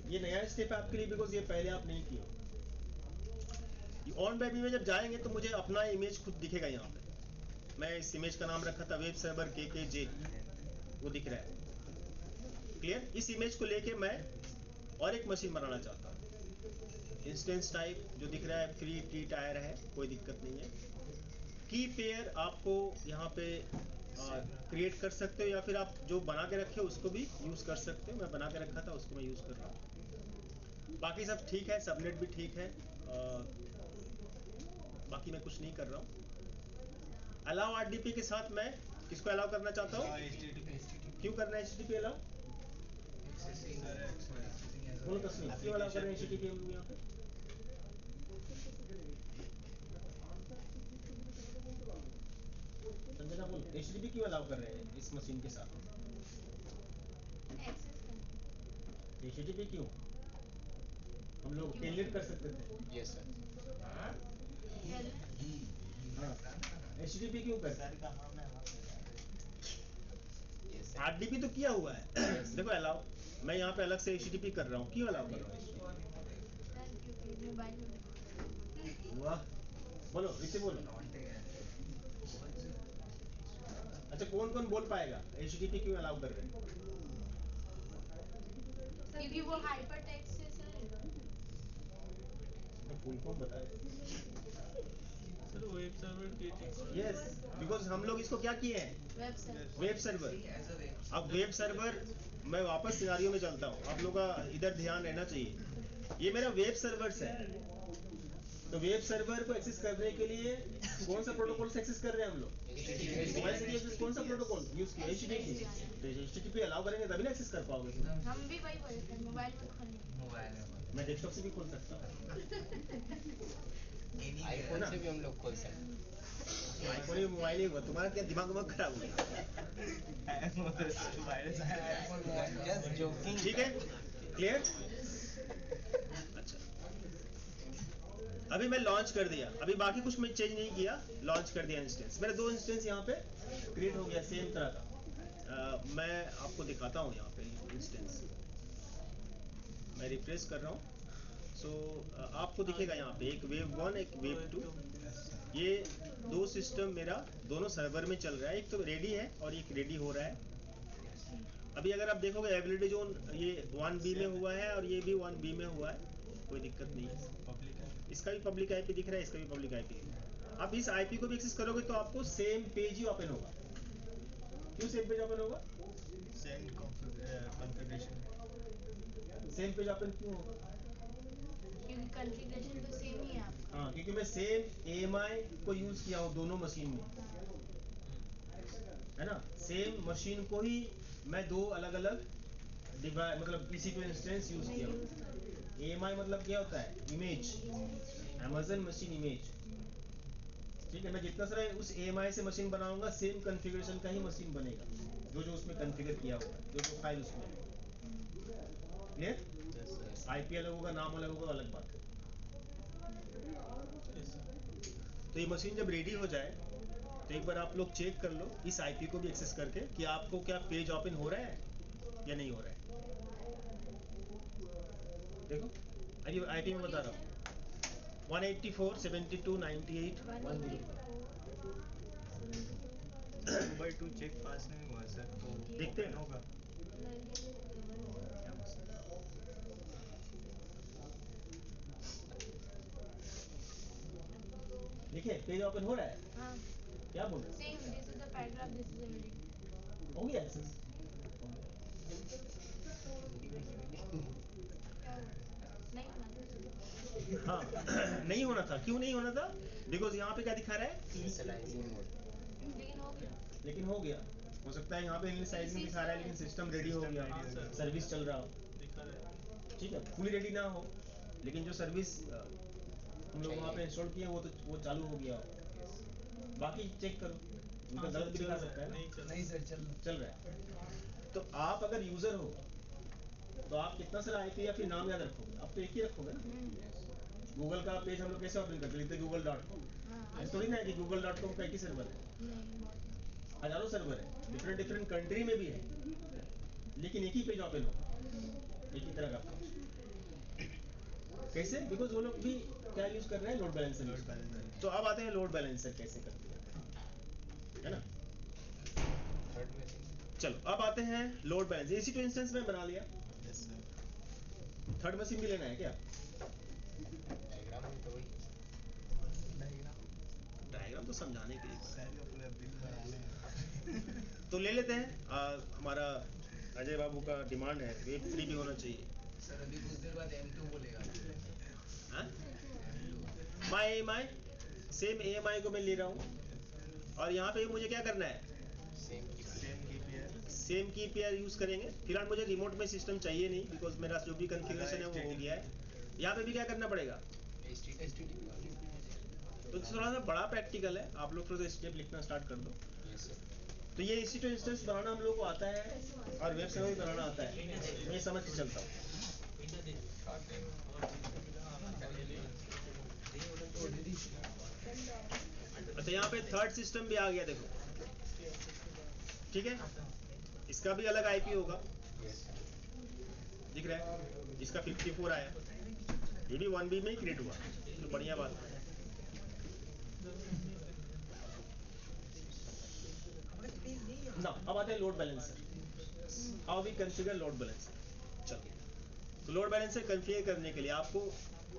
ये नया स्टेप है आपके लिए बिकॉज ये पहले आप नहीं किए। ऑन बाय मी में जब जाएंगे तो मुझे अपना इमेज खुद दिखेगा। यहाँ पे मैं इस इमेज का नाम रखा था वेब सर्वर KKJ, वो दिख रहा है। क्लियर? इस इमेज को लेके मैं और एक मशीन बनाना चाहता हूँ। इंस्टेंस टाइप जो दिख रहा है फ्री की टायर है, कोई दिक्कत नहीं है। की पेयर आपको यहाँ पे क्रिएट कर सकते हो या फिर आप जो बना के रखे हो उसको भी यूज़ कर सकते हो। मैं बना के रखा था उसको मैं यूज़ कर रहा हूँ। बाकी सब ठीक है, सबनेट भी ठीक है। बाकी मैं कुछ नहीं कर रहा हूँ। अलाउ RDP के साथ मैं किसको अलाउ करना चाहता हूँ? क्यों करना है HTTP अलाउ? बोलो तस्वीर क्यों अलाउ कर रहे हैं HTTP हम लोग यहाँ पे? संजना बोल, HTTP क्यों अलाउ कर रहे हैं इस मशीन के साथ? HTTP क्यों? हम लोग टेलनेट कर सकते थे। Yes sir. हाँ, HTTP क्यों करते हैं? RDP तो किया हुआ है। देखो अलाउ मैं यहाँ पे अलग से HTTP कर रहा हूँ, क्यों अलाउ कर रहा हूँ? सर क्योंकि मोबाइल में वाह, बोलो इसे बोलो। अच्छा, कौन कौन बोल पाएगा HTTP क्यों अलाउ कर रहे हैं? क्योंकि वो हाइपर टेक्स्ट है सर। फुल फॉर्म बताए। सर वेब सर्वर की चीज। यस, बिकॉज हम लोग इसको क्या किए हैं? Web server. Web server. अब वेब सर्वर, मैं वापस सिनारियो में चलता हूँ, आप लोगों का इधर ध्यान रहना चाहिए। ये मेरा वेब सर्वर्स है, तो वेब सर्वर को एक्सेस करने के लिए कौन सा प्रोटोकॉल से एक्सेस कर रहे हैं हम लोग? मोबाइल से एक्सेस कौन सा प्रोटोकॉल यूज किया? HTTP। तो HTTP अलाउ करेंगे तभी ना एक्सेस कर पाओगे। हम भी वही बोलते हैं, मोबाइल में खोलने। मैं डेस्कटॉप से भी खोल सकता हूँ, आईफोन से भी हम लोग खोल सकते हैं। आईफोन ही मोबाइल ही होगा। तुम्हारा क्या दिमाग में खराब हो गया? Just joking. ठीक है, क्लियर? अच्छा, अभी मैं लॉन्च कर दिया, अभी बाकी कुछ मैं चेंज नहीं किया, लॉन्च कर दिया इंस्टेंस। मेरे 2 इंस्टेंस यहाँ पे क्रिएट हो गया सेम तरह का। मैं आपको दिखाता हूँ यहाँ पे इंस्टेंस, मैं रिफ्रेश कर रहा हूँ। सो आपको दिखेगा यहाँ पे एक वेव 1 एक वेव 2, ये 2 सिस्टम मेरा दोनों सर्वर में चल रहा है। एक तो रेडी है और एक रेडी हो रहा है। अभी अगर आप देखोगे एबिलिटी जोन ये 1B में हुआ है और ये भी 1B में हुआ है, कोई दिक्कत नहीं है। इसका भी पब्लिक आईपी दिख रहा है, इसका भी पब्लिक आईपी। आप इस आईपी को भी एक्सेस करोगे तो आपको सेम पेज ही ओपन होगा। क्यों सेम पेज ओपन होगा? Same configuration. Same page open क्यों होगा? क्योंकि कॉन्फ़िगरेशन तो सेम ही है आपका। हाँ, क्योंकि मैं सेम AMI को यूज किया हूँ दोनों मशीन में, है ना। सेम मशीन को ही मैं 2 अलग अलग डिवाइस मतलब EC2 इंस्टेंस यूज किया हूँ। AMI मतलब क्या होता है? Image, Amazon machine image. ठीक है, मैं जितना सारा उस AMI से मशीन बनाऊंगा सेम कॉन्फ़िगरेशन का ही मशीन बनेगा, जो जो उसमें कॉन्फ़िगर किया हुआ है, जो जो फाइल उसमें है। क्लियर? IP अलग होगा, नाम अलग होगा, अलग बात है। तो ये मशीन जब रेडी हो जाए तो एक बार आप लोग चेक कर लो इस IP को भी एक्सेस करके कि आपको क्या पेज ओपन हो रहा है या नहीं हो रहा है। देखो अभी IP में बता रहा हूँ 184.72.98.10। 2x2 चेक पास नहीं हुआ सर, तो देखते हैं open होगा। देखिए पेज ओपन हो रहा है। हाँ। क्या बोल रहे same, this is the paragraph, this is the reading. हो गया एक्सेस? नहीं होना था। हाँ नहीं होना था। क्यों नहीं होना था? बिकॉज यहाँ पे क्या दिखा रहा है? Initializing mode. लेकिन हो गया। लेकिन हो गया। हो सकता है यहाँ पे इनिशियलाइजिंग दिखा रहा है लेकिन सिस्टम रेडी हो गया, सर्विस चल रहा हो। ठीक है, फुली रेडी ना हो लेकिन जो सर्विस हम लोग वहाँ पे इंस्टॉल किए वो तो वो चालू हो गया हो। बाकी चेक करो, उनका गलत भी दिखा सकता है ना। नहीं सर चल रहा है। तो आप अगर यूजर हो तो आप कितना सारा IP या फिर नाम याद रखोगे? आप तो एक ही रखोगे ना। गूगल का पेज हम लोग कैसे ओपन करते हैं? google.com। ऐसा थोड़ी ना है कि google.com का एक ही सर्वर है, हजारों सर्वर है, डिफरेंट डिफरेंट कंट्री में भी है, लेकिन एक ही पेज ओपन होगा, एक ही तरह का पेज। कैसे? बिकॉज वो लोग भी क्या यूज कर रहे हैं? Load balancer. तो अब आते हैं लोड बैलेंसर कैसे करते हैं, है ना। चलो अब आते हैं लोड बैलेंसर। EC2 इंस्टेंस में बना लिया। थर्ड मशीन भी लेना है क्या? डायग्राम तो समझाने के लिए तो ले लेते हैं। हमारा अजय बाबू का डिमांड है वेब 3 भी होना चाहिए। सर अभी कुछ देर बाद M2 बोलेगा। माई AMI सेम AMI को मैं ले रहा हूँ और यहाँ पे मुझे क्या करना है? सेम की पेयर यूज करेंगे। फिलहाल मुझे रिमोट में सिस्टम चाहिए नहीं बिकॉज मेरा जो भी कॉन्फ़िगरेशन है वो हो गया है। यहाँ पे भी क्या करना पड़ेगा? तो थोड़ा सा बड़ा प्रैक्टिकल है, आप लोग थोड़ा स्टेप लिखना स्टार्ट कर दो। तो ये EC2 इंस्टेंस बनाना हम लोग को आता है और वेब सर्वर भी बनाना आता है, मैं समझ के चलता हूँ। अच्छा यहाँ पे थर्ड सिस्टम भी आ गया देखो, ठीक है। इसका भी अलग IP होगा। दिख रहा है, इसका 54 आया, ये भी 1B में ही क्रिएट हुआ, तो बढ़िया बात है। ना अब आते हैं load balancer, how we configure load balancer. चलिए, तो लोड बैलेंसर कॉन्फ़िगर करने के लिए आपको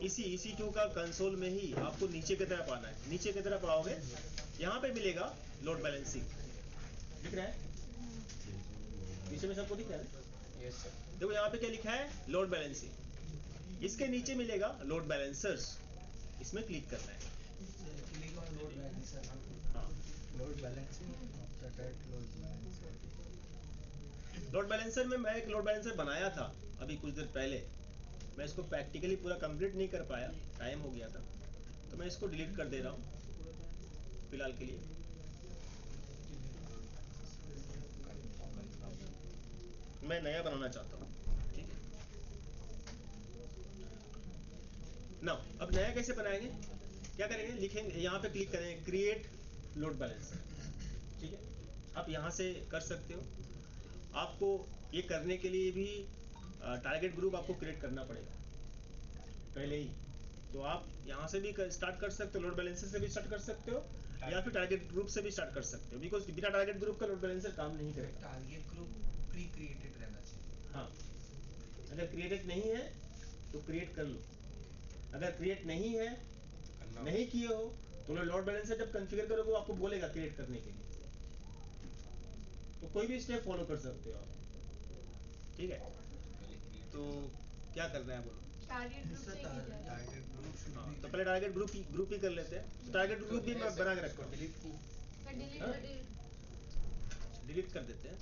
इसी EC2 का कंसोल में ही आपको नीचे की तरफ आना है। नीचे की तरफ आओगे, यहाँ पे मिलेगा लोड बैलेंसिंग, दिख रहा है नीचे में, सबको दिख रहा है? Yes sir. देखो यहाँ पे क्या लिखा है, लोड बैलेंसिंग, इसके नीचे मिलेगा लोड बैलेंसर्स, इसमें क्लिक करना है। हाँ, लोड बैलेंसिंग लोड बैलेंसर में मैं एक लोड बैलेंसर बनाया था अभी कुछ देर पहले, मैं इसको प्रैक्टिकली पूरा कंप्लीट नहीं कर पाया, टाइम हो गया था, तो मैं इसको डिलीट कर दे रहा हूँ फिलहाल के लिए। मैं नया बनाना चाहता हूँ, ठीक है ना। अब नया कैसे बनाएंगे, क्या करेंगे, लिखेंगे यहाँ पे क्लिक करेंगे क्रिएट लोड बैलेंसर, ठीक है। आप यहाँ से कर सकते हो। आपको ये करने के लिए भी टारगेट ग्रुप आपको क्रिएट करना पड़ेगा पहले ही, तो आप यहाँ से भी स्टार्ट कर सकते हो, लोड बैलेंसर से भी स्टार्ट कर सकते हो, या फिर टारगेट ग्रुप से भी स्टार्ट कर सकते हो, बिकॉज बिना टारगेट ग्रुप का लोड बैलेंसर काम नहीं करेगा। टारगेट ग्रुप प्री क्रिएटेड रहना चाहिए। हाँ, अगर क्रिएटेड नहीं है तो क्रिएट कर लो, अगर क्रिएट नहीं है, नहीं किए हो, तो लोड बैलेंसर जब कॉन्फ़िगर करोगे वो आपको बोलेगा क्रिएट करने के लिए, तो कोई भी स्टेप फॉलो कर सकते हो आप, ठीक है। तो क्या करना है बोलो। टारगेट ग्रुप से ही किया जाए। हाँ, तो पहले टारगेट ग्रुप ही कर लेते हैं। तो टारगेट ग्रुप भी मैं बना के रखता हूँ, डिलीट कर देते हैं।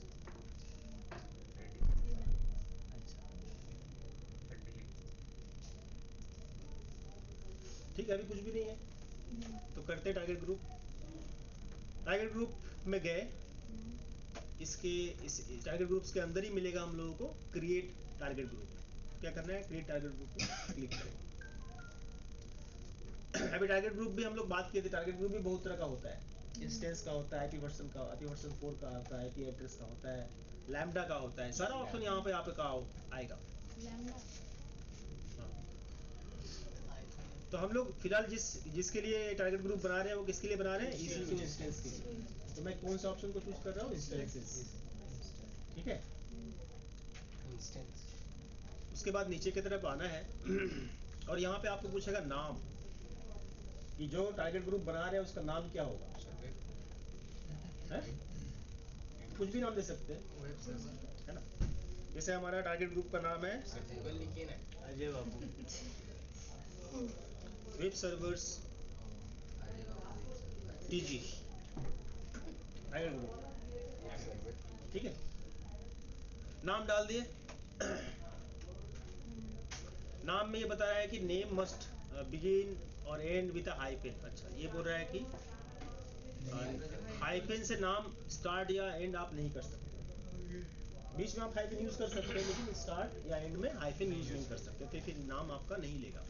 ठीक है, अभी कुछ भी नहीं है, तो करते हैं टारगेट ग्रुप। टारगेट ग्रुप में गए, इसके इस टारगेट ग्रुप्स के अंदर ही मिलेगा हम लोगों को क्रिएट टारगेट ग्रुप। क्या करना है, क्रिएट टारगेट ग्रुप पे क्लिक करें। अभी टारगेट ग्रुप भी हम लोग बात किए थे, टारगेट ग्रुप भी बहुत तरह का होता है, इंस्टेंस का होता है, IP वर्जन 4 का होता है, IP एड्रेस का होता है, लैम्बडा का होता है, सारा ऑप्शन यहाँ पे का आएगा। हाँ। तो हम लोग फिलहाल जिसके लिए टारगेट ग्रुप बना रहे हैं वो किसके लिए बना रहे हैं, EC2 इंस्टेंस के लिए। तो मैं कौन सा ऑप्शन को चूज कर रहा हूँ, इंस्टेंसेस, ठीक है। उसके बाद नीचे की तरफ आना है और यहाँ पे आपको पूछेगा नाम, कि जो टारगेट ग्रुप बना रहे हैं उसका नाम क्या होगा, है? कुछ भी नाम दे सकते हैं, है ना। जैसे हमारा टारगेट ग्रुप का नाम है Ajay Babu, web servers TG target group, ठीक है। नाम डाल दिए। नाम में ये बता रहा है कि नेम मस्ट बिगिन और एंड विद अ हाइफन। अच्छा, ये बोल रहा है कि हाइफन से नाम स्टार्ट या एंड आप नहीं कर सकते, बीच में आप हाइफन यूज कर सकते हैं, लेकिन स्टार्ट या एंड में हाइफन यूज नहीं कर सकते, तो फिर नाम आपका नहीं लेगा।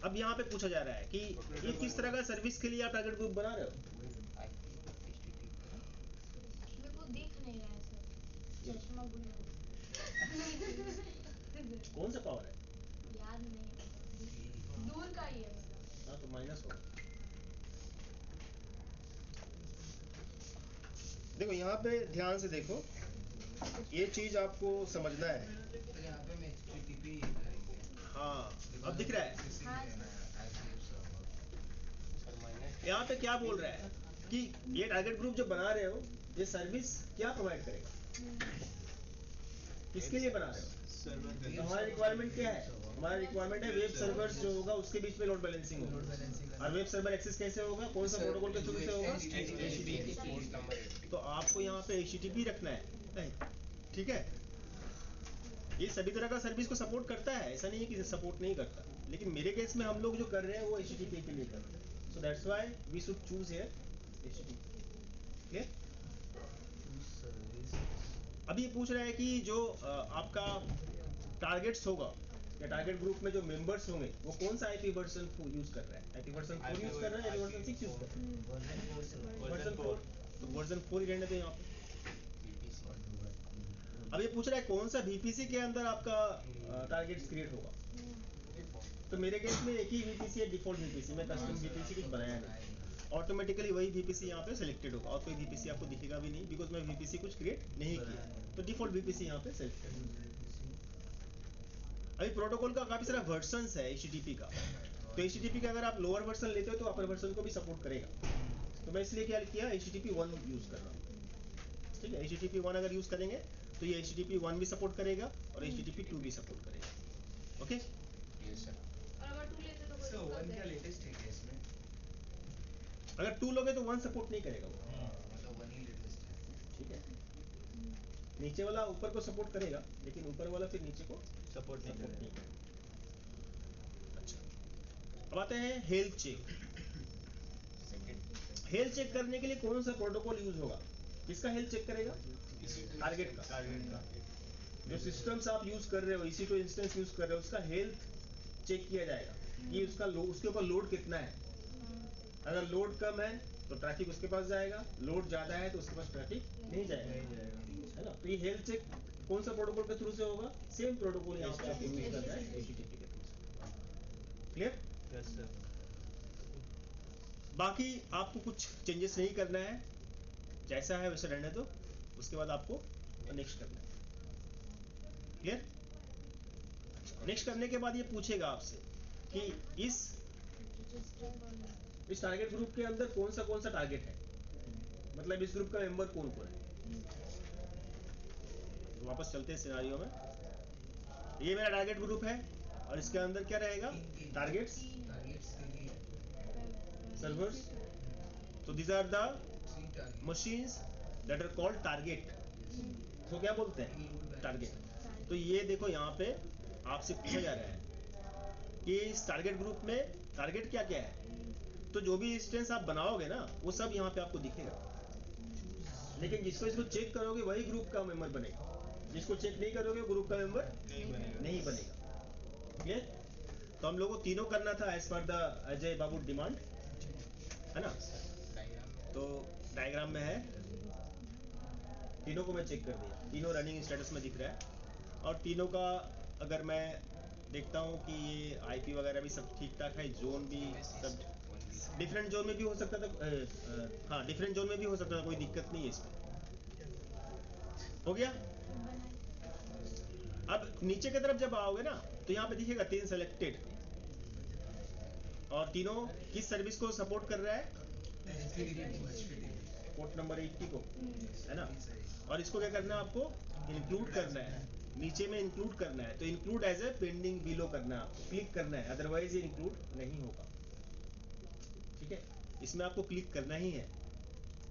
अब यहाँ पे पूछा जा रहा है कि ये किस तरह का सर्विस के लिए आप टारगेट ग्रुप बना रहे हो। मेरे को दिख नहीं रहा है सर, चश्मा भूल गया। कौन सा पावर है, याद नहीं है, दूर का ही है मतलब। हाँ, तो माइनस होगा। देखो यहाँ पे ध्यान से देखो, ये चीज आपको समझना है। तो यहाँ पे हम HTTP करेंगे। हाँ, अब दिख रहा है हाँ, यहाँ पे क्या बोल रहा है कि ये टारगेट ग्रुप जो बना रहे हो, ये सर्विस क्या प्रोवाइड करेगा, किसके लिए बना रहे हो। तो हमारा रिक्वायरमेंट क्या है, हमारा रिक्वायरमेंट है वेब सर्वर्स जो होगा उसके बीच में लोड बैलेंसिंग होगा, और वेब सर्वर एक्सेस कैसे होगा, कौन सा प्रोटोकॉल के थ्रू से होगा, HTTP। तो आपको यहाँ पे HTTP रखना है, ठीक है। ये सभी तरह का सर्विस को सपोर्ट करता है, ऐसा नहीं है कि सपोर्ट नहीं करता, लेकिन मेरे केस में हम लोग जो कर रहे हैं वो HTTP के लिए कर रहे हैं, so that's why we should choose here HTTP। Clear. अभी ये पूछ रहा है कि जो आपका टारगेट्स होगा या टारगेट ग्रुप में जो मेंबर्स होंगे वो कौन सा IP वर्जन यूज कर रहा है, IP वर्जन 4 यूज कर रहा है या वर्जन 6 यूज कर रहा है, वर्जन 4। तो वर्जन 4 ही रहने दो यहाँ पे, अब ये पूछ रहा है कौन सा VPC के अंदर आपका टारगेट्स क्रिएट होगा। तो मेरे केस में एक ही VPC है, डिफॉल्ट VPC, मैं कस्टम VPC कुछ बनाया नहीं, ऑटोमेटिकली वही VPC यहाँ पे सिलेक्टेड होगा और कोई VPC आपको दिखेगा भी नहीं, बिकॉज मैं VPC कुछ क्रिएट नहीं किया, तो डिफॉल्ट VPC यहाँ पे सिलेक्टेड है। अभी प्रोटोकॉल का काफी सारा वर्जन्स है HTTP का, तो HTTP का अगर आप लोअर वर्जन लेते हो तो अपर वर्जन को भी सपोर्ट करेगा, तो मैं इसलिए क्या किया HTTP 1 यूज कर रहा हूँ। ठीक है, HTTP 1 अगर यूज करेंगे तो ये HTTP 1 भी सपोर्ट करेगा और HTTP 2 भी सपोर्ट करेगा। Okay, yes sir. और अगर 2 लेते तो कोई So दिक्कत वन है? क्या लेटेस्ट है क्या इसमें? अगर 2 लोगे तो 1 सपोर्ट नहीं करेगा वो। मतलब वन ही लेटेस्ट है। ठीक है, नीचे वाला ऊपर को सपोर्ट करेगा लेकिन ऊपर वाला फिर नीचे को सपोर्ट नहीं करेगा। अच्छा, अब आते हैं हेल्थ चेक। हेल्थ चेक करने के लिए कौन सा प्रोटोकॉल यूज होगा? किसका हेल्थ चेक करेगा? टारगेट का। टारगेट का जो सिस्टम्स आप यूज कर रहे हो, EC2 इंस्टेंस यूज कर रहे हो, उसका हेल्थ चेक किया जाएगा कि उसका उसके ऊपर लोड कितना है। अगर लोड कम है तो ट्रैफिक उसके पास जाएगा, लोड ज्यादा है तो उसके पास ट्रैफिक नहीं जाएगा, है ना। तो ये हेल्थ चेक कौन सा प्रोटोकॉल के थ्रू से होगा? सेम प्रोटोकॉल यहाँ पे आप यूज कर रहे हैं HTTP के थ्रू से। क्लियर? Yes sir. बाकी आपको कुछ चेंजेस नहीं करना है, जैसा है वैसा रहने दो, उसके बाद आपको नेक्स्ट करना है। क्लियर? नेक्स्ट करने के बाद ये पूछेगा आपसे कि इस टारगेट ग्रुप के अंदर कौन सा टारगेट है, मतलब इस ग्रुप का मेंबर कौन कौन है। तो वापस चलते हैं सिनेरियो में। ये मेरा टारगेट ग्रुप है और इसके अंदर क्या रहेगा? Targets, servers. तो these are the machines that are called target। तो क्या बोलते हैं? टारगेट। तो ये देखो यहाँ पे आपसे पूछा जा रहा है कि इस टारगेट ग्रुप में टारगेट क्या क्या है। तो जो भी इंस्टेंस आप बनाओगे ना वो सब यहाँ पे आपको दिखेगा, लेकिन जिसको इसको चेक करोगे वही ग्रुप का मेंबर बनेगा, जिसको चेक नहीं करोगे ग्रुप का मेंबर नहीं बनेगा। क्लियर? तो हम लोगों को तीनों करना था as per the Ajay Babu demand, है ना। तो डायग्राम में है, तीनों को मैं चेक कर दिया, तीनों रनिंग स्टेटस में दिख रहा है और तीनों का अगर मैं देखता हूँ कि ये IP वगैरह भी सब ठीक ठाक है, जोन भी सब डिफरेंट जोन में भी हो सकता था, हाँ डिफरेंट जोन में भी हो सकता था, कोई दिक्कत नहीं है इसमें। हो गया? अब नीचे की तरफ जब आओगे ना तो यहाँ पे दिखेगा 3 सेलेक्टेड और तीनों किस सर्विस को सपोर्ट कर रहा है? पोर्ट नंबर 80 को, है ना। और इसको क्या करना है? आपको इंक्लूड करना है, नीचे में इंक्लूड करना है। तो include as a pending below करना है, आपको क्लिक करना है, अदरवाइज ये इंक्लूड नहीं होगा। ठीक है, इसमें आपको क्लिक करना ही है,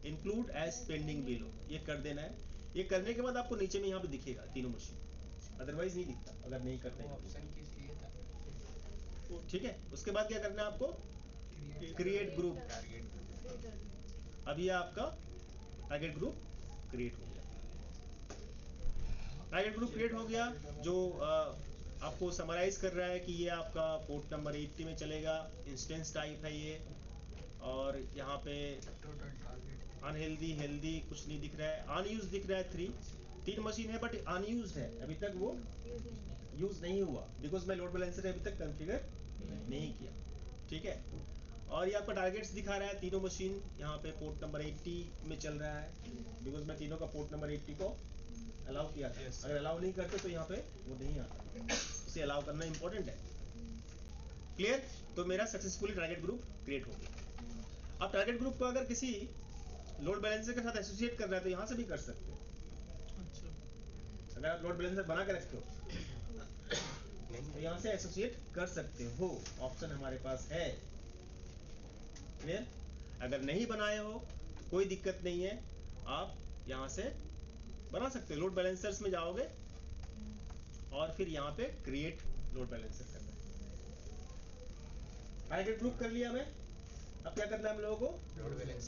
इंक्लूड एज पेंडिंग बिलो, ये कर देना है। ये करने के बाद आपको नीचे में यहाँ पे दिखेगा तीनों मशीन, अदरवाइज नहीं दिखता अगर नहीं करते हैं। ऑप्शन किस लिए था? ठीक है, उसके बाद क्या करना है आपको? Create group. अब ये आपका टारगेट ग्रुप क्रिएट हो गया। टारगेट ग्रुप क्रिएट हो गया जो आपको समराइज कर रहा है कि ये आपका पोर्ट नंबर 80 में चलेगा, इंस्टेंस टाइप है ये, और यहाँ पे अनहेल्दी हेल्दी कुछ नहीं दिख रहा है, अनयूज दिख रहा है। 3 मशीन है बट अनयूज्ड है, अभी तक वो यूज नहीं हुआ बिकॉज मैं लोड बैलेंसर अभी तक कॉन्फ़िगर नहीं किया। ठीक है, और ये आपका टारगेट्स दिखा रहा है, तीनों मशीन यहाँ पे पोर्ट नंबर 80 में चल रहा है बिकॉज मैं तीनों का पोर्ट नंबर 80 को अलाउ किया था। अगर अलाउ नहीं करते तो यहाँ पे वो नहीं आता, उसे अलाउ करना इंपॉर्टेंट है। क्लियर? तो मेरा सक्सेसफुली टारगेट ग्रुप क्रिएट हो गया। अब टारगेट ग्रुप को अगर किसी लोड बैलेंसर के साथ एसोसिएट करना है तो यहाँ से भी कर सकते हो। अगर आप लोड बैलेंसर बना के रखते हो तो यहाँ से एसोसिएट कर सकते हो, ऑप्शन हमारे पास है। क्लियर? अगर नहीं बनाए हो तो कोई दिक्कत नहीं है, आप यहाँ से बना सकते हो। लोड बैलेंसर्स में जाओगे और फिर यहाँ पे क्रिएट लोड बैलेंसर करना है। टारगेट ग्रुप कर लिया मैं, अब क्या करना है हम लोगों को?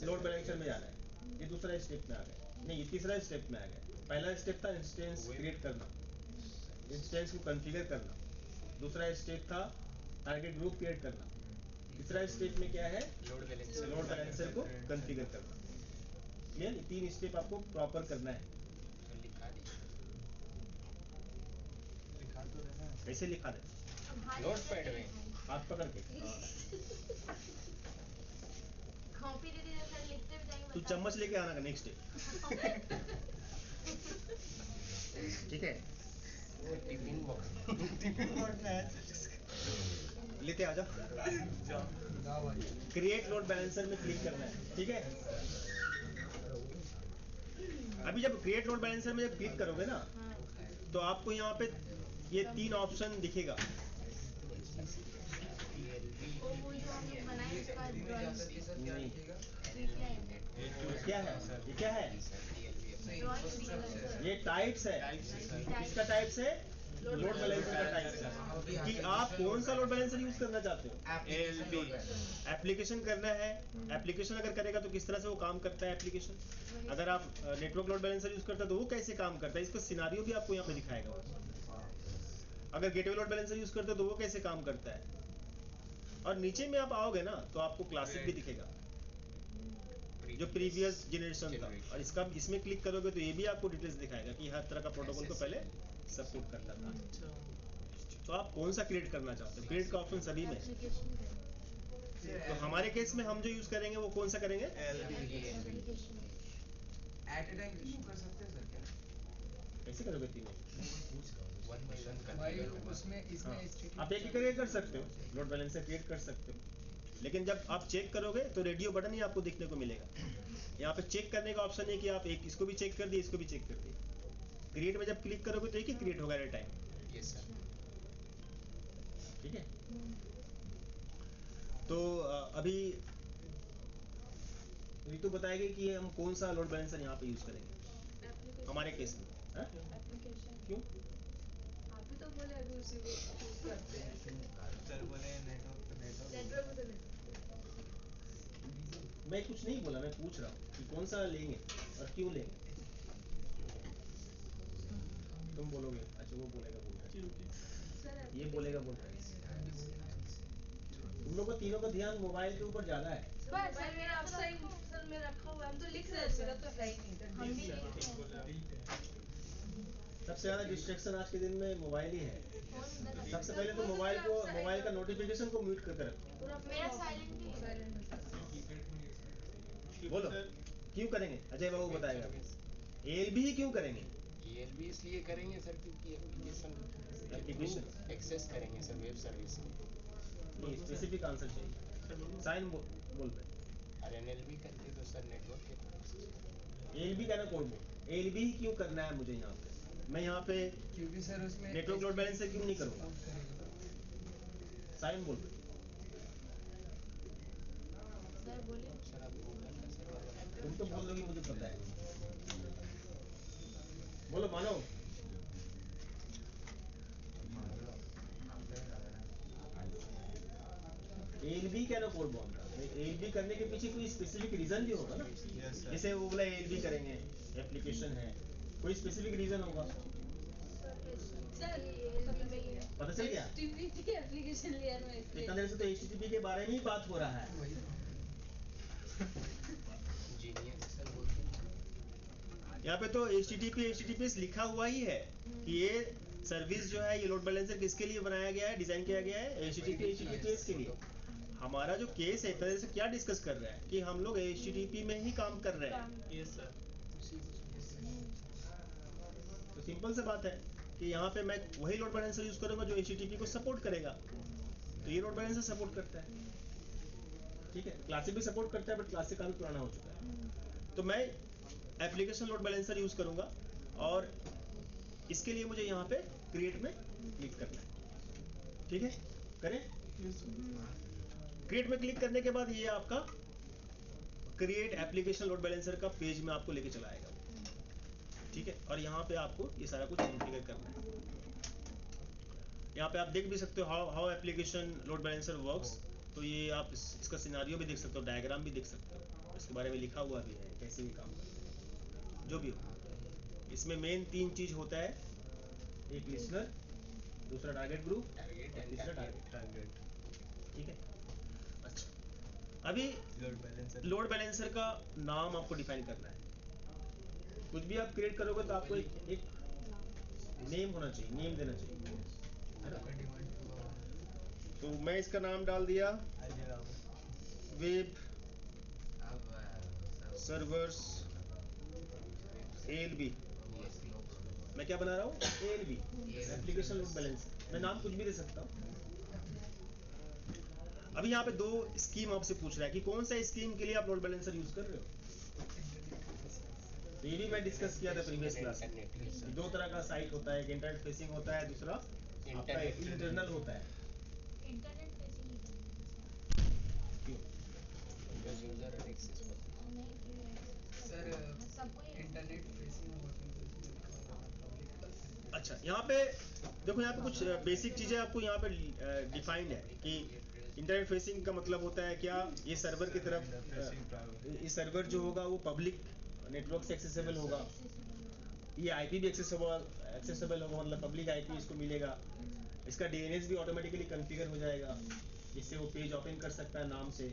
लोड बैलेंसर में जाना है। ये दूसरा स्टेप में आ गया, नहीं ये तीसरा स्टेप में आ गया। पहला स्टेप था इंस्टेंस क्रिएट करना, इंस्टेंस को कॉन्फ़िगर करना। दूसरा स्टेप था टारगेट ग्रुप क्रिएट करना। तीसरा स्टेप में क्या है? लोड बैलेंसर को कॉन्फ़िगर करना। क्लियर? ये 3 स्टेप आपको प्रॉपर करना है। कैसे लिखा दे? नोटपैड में हाथ पकड़ के। कॉपी दे दीजिए सर, लिखते भी जाएंगे। तू चम्मच लेके आना का नेक्स्ट डे। ठीक है, वो टिफिन बॉक्स लेते आजा। क्रिएट लोड बैलेंसर में क्लिक करना है, ठीक है। अभी जब क्रिएट लोड बैलेंसर में जब क्लिक करोगे ना, तो आपको यहाँ पे ये 3 ऑप्शन दिखेगा। वो जो हम लोग बनाए इसका ड्राइंग नहीं, क्या है ये? क्या है ये? टाइप्स है। किसका टाइप्स है? लोड बैलेंसर का टाइप्स है कि आप कौन सा लोड बैलेंसर यूज करना चाहते हो। एप्लीकेशन करना है, एप्लीकेशन अगर करेगा तो किस तरह से वो काम करता है एप्लीकेशन। अगर आप नेटवर्क लोड बैलेंसर यूज करते हो तो वो कैसे काम करता है, इसका सिनारियो भी आपको यहाँ पे दिखाएगा। अगर गेटवे लोड बैलेंसर यूज करते हो तो वो कैसे काम करता है। और नीचे में आप आओगे ना तो आपको क्लासिक भी दिखेगा जो प्रीवियस जनरेशन था, और इसमें क्लिक करोगे तो ये भी आपको डिटेल्स दिखाएगा कि हर तरह का प्रोटोकॉल को पहले सपोर्ट करता था। तो आप कौन सा क्रिएट करना चाहते हो? क्रिएट का ऑप्शन सभी में। तो हमारे केस में हम जो यूज करेंगे वो कौन सा करेंगे? एट ए टाइम इशू कर सकते हैं सर क्या? कैसे करोगे तीनों? भाई उसमें इसमें आप एक ही करके कर सकते हो, लोड बैलेंसर क्रिएट कर सकते हो, लेकिन जब आप चेक करोगे तो रेडियो बटन ही आपको दिखने को मिलेगा। यहाँ पे चेक करने का ऑप्शन है कि आप एक इसको भी चेक कर दिए, इसको भी चेक कर दिए। क्रिएट में जब क्लिक करोगे तो एक ही क्रिएट होगा at a time. Yes sir. ठीक है, तो अभी रितु बताएगी कि हम कौन सा लोड बैलेंसर यहाँ पे यूज करेंगे हमारे केस में। एप्लीकेशन क्यों? आप ही तो बोले अभी उसी को यूज करते हैं। सर बोले नेटवर्क तो नहीं। मैं कुछ नहीं बोला, मैं पूछ रहा हूँ कि कौन सा लेंगे और क्यों लेंगे। तुम बोलोगे, अच्छा वो बोलेगा बोल रहा है, ये बोलेगा बोल रहा है। तुम लोग को तीनों का ध्यान मोबाइल के ऊपर ज्यादा है। बस सर मेरा अब सही सर में रखा हुआ है, हम तो लिख रहे हैं, मेरा तो है ही नहीं। हम भी लिखते हैं। सबसे ज्यादा डिस्ट्रैक्शन आज के दिन में मोबाइल ही है। सबसे पहले तो मोबाइल का नोटिफिकेशन को म्यूट करके रखो। मेरा साइलेंट ही है। बोलो क्यों करेंगे? अजय बाबू बताएगा। एएलबी ही क्यों करेंगे? ELB इसलिए करेंगे सर क्योंकि एप्लीकेशन एक्सेस करेंगे सर वेब सर्विस को। नहीं, स्पेसिफिक आंसर चाहिए। साइन बोल पे। और NLB करते तो सर नेटवर्क के पास। एएलबी का ना कोड बोल। एएलबी ही क्यों करना है मुझे यहाँ पे? मैं यहाँ पे क्योंकि सर उसमें नेटवर्क लोड बैलेंसर क्यों नहीं करूँगा? साइन बोल पे। सर बोलिए। सर आप गूगल का सर्वर बनाते तुम तो बोल दोगे मुझे पता है। बोलो मानो। एएलबी क्या ना कोड बोल रहा है? एएलबी करने के पीछे कोई स्पेसिफिक रीजन भी होगा ना। जैसे वो बोला एएलबी करेंगे, एप्लीकेशन है, कोई स्पेसिफिक रीजन होगा। पता चल गया? एप्लीकेशन लिया ना इसलिए। इतना देर से तो HTTP के बारे में ही बात हो रहा है। जीनियस सर बोलते हैं। यहाँ पे तो HTTPS लिखा हुआ ही है कि ये सर्विस जो है ये लोड बैलेंसर किसके लिए बनाया गया है, डिजाइन किया गया है? HTTPS के लिए। हमारा जो केस है इतना देर से क्या डिस्कस कर रहा है कि हम लोग HTTP में ही काम कर रहे हैं। Yes sir. तो सिंपल सा बात है कि यहाँ पे मैं वही लोड बैलेंसर यूज करूंगा जो HTTP को सपोर्ट करेगा। तो ये लोड बैलेंसर सपोर्ट करता है। ठीक है, क्लासिक भी सपोर्ट करता है बट क्लासिक काफी पुराना हो चुका है। तो मैं एप्लीकेशन लोड बैलेंसर यूज करूंगा और इसके लिए मुझे यहाँ पे क्रिएट में क्लिक करना है। ठीक है, करें? क्रिएट में क्लिक करने के बाद ये आपका क्रिएट एप्लीकेशन लोड बैलेंसर का पेज में आपको लेके चला आएगा। ठीक है, और यहाँ पे आपको ये सारा कुछ कॉन्फ़िगर करना है। यहाँ पे आप देख भी सकते हो how application load balancer works. तो ये आप इसका सिनारियो भी देख सकते हो, डायग्राम भी देख सकते हो, इसके बारे में लिखा हुआ भी है कैसे भी काम करता है। जो भी हो, इसमें मेन 3 चीज होता है, एक लिसनर, दूसरा टारगेट ग्रुप, तीसरा टारगेट। ठीक है, अच्छा अभी लोड बैलेंसर का नाम आपको डिफाइन करना है। कुछ भी आप क्रिएट करोगे तो आपको एक नेम होना चाहिए, नेम देना चाहिए। तो मैं इसका नाम डाल दिया वेब सर्वर्स ALB। मैं क्या बना रहा हूँ? ALB, application load balancer. मैं नाम कुछ भी दे सकता हूँ। अभी यहाँ पे दो स्कीम आपसे पूछ रहा है कि कौन सा स्कीम के लिए आप लोड बैलेंसर यूज कर रहे हो। तो ये भी मैं डिस्कस किया था प्रीवियस क्लास में। दो तरह का साइट होता है, एक इंटरनेट फेसिंग होता है, दूसरा आपका इंटरनल होता है। इंटरनेट फेसिंग क्यों? सर इंटरनेट फेसिंग अच्छा, यहाँ पे देखो, यहाँ पे कुछ बेसिक चीजें आपको यहाँ पे डिफाइंड है कि इंटरनेट फेसिंग का मतलब होता है क्या। ये सर्वर की तरफ, ये सर्वर जो होगा वो पब्लिक नेटवर्क से एक्सेसिबल होगा। ये आईपी भी एक्सेसिबल होगा, मतलब पब्लिक आईपी इसको मिलेगा। इसका डीएनएस भी ऑटोमेटिकली कॉन्फ़िगर हो जाएगा, जिससे वो पेज ओपन कर सकता है नाम से।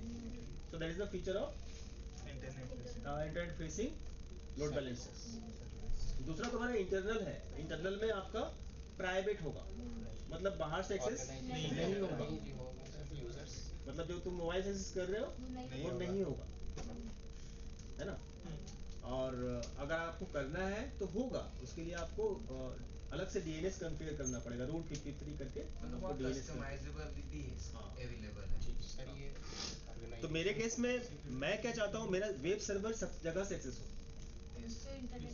So that is the feature of internet facing load balancer. दूसरा तुम्हारा इंटरनल है। इंटरनल में आपका प्राइवेट होगा, मतलब बाहर से एक्सेस नहीं होगा। मतलब जो तुम मोबाइल से एक्सेस कर रहे हो वो नहीं होगा, है ना। और अगर आपको करना है तो होगा, उसके लिए आपको अलग से डीएनएस कॉन्फ़िगर करना पड़ेगा, रूट 53 करके आपको डीएनएस कस्टमाइजेबिलिटी हाँ अवेलेबल है। सर ये तो मेरे केस में मैं क्या चाहता हूँ, मेरा वेब सर्वर सब जगह से एक्सेस हो,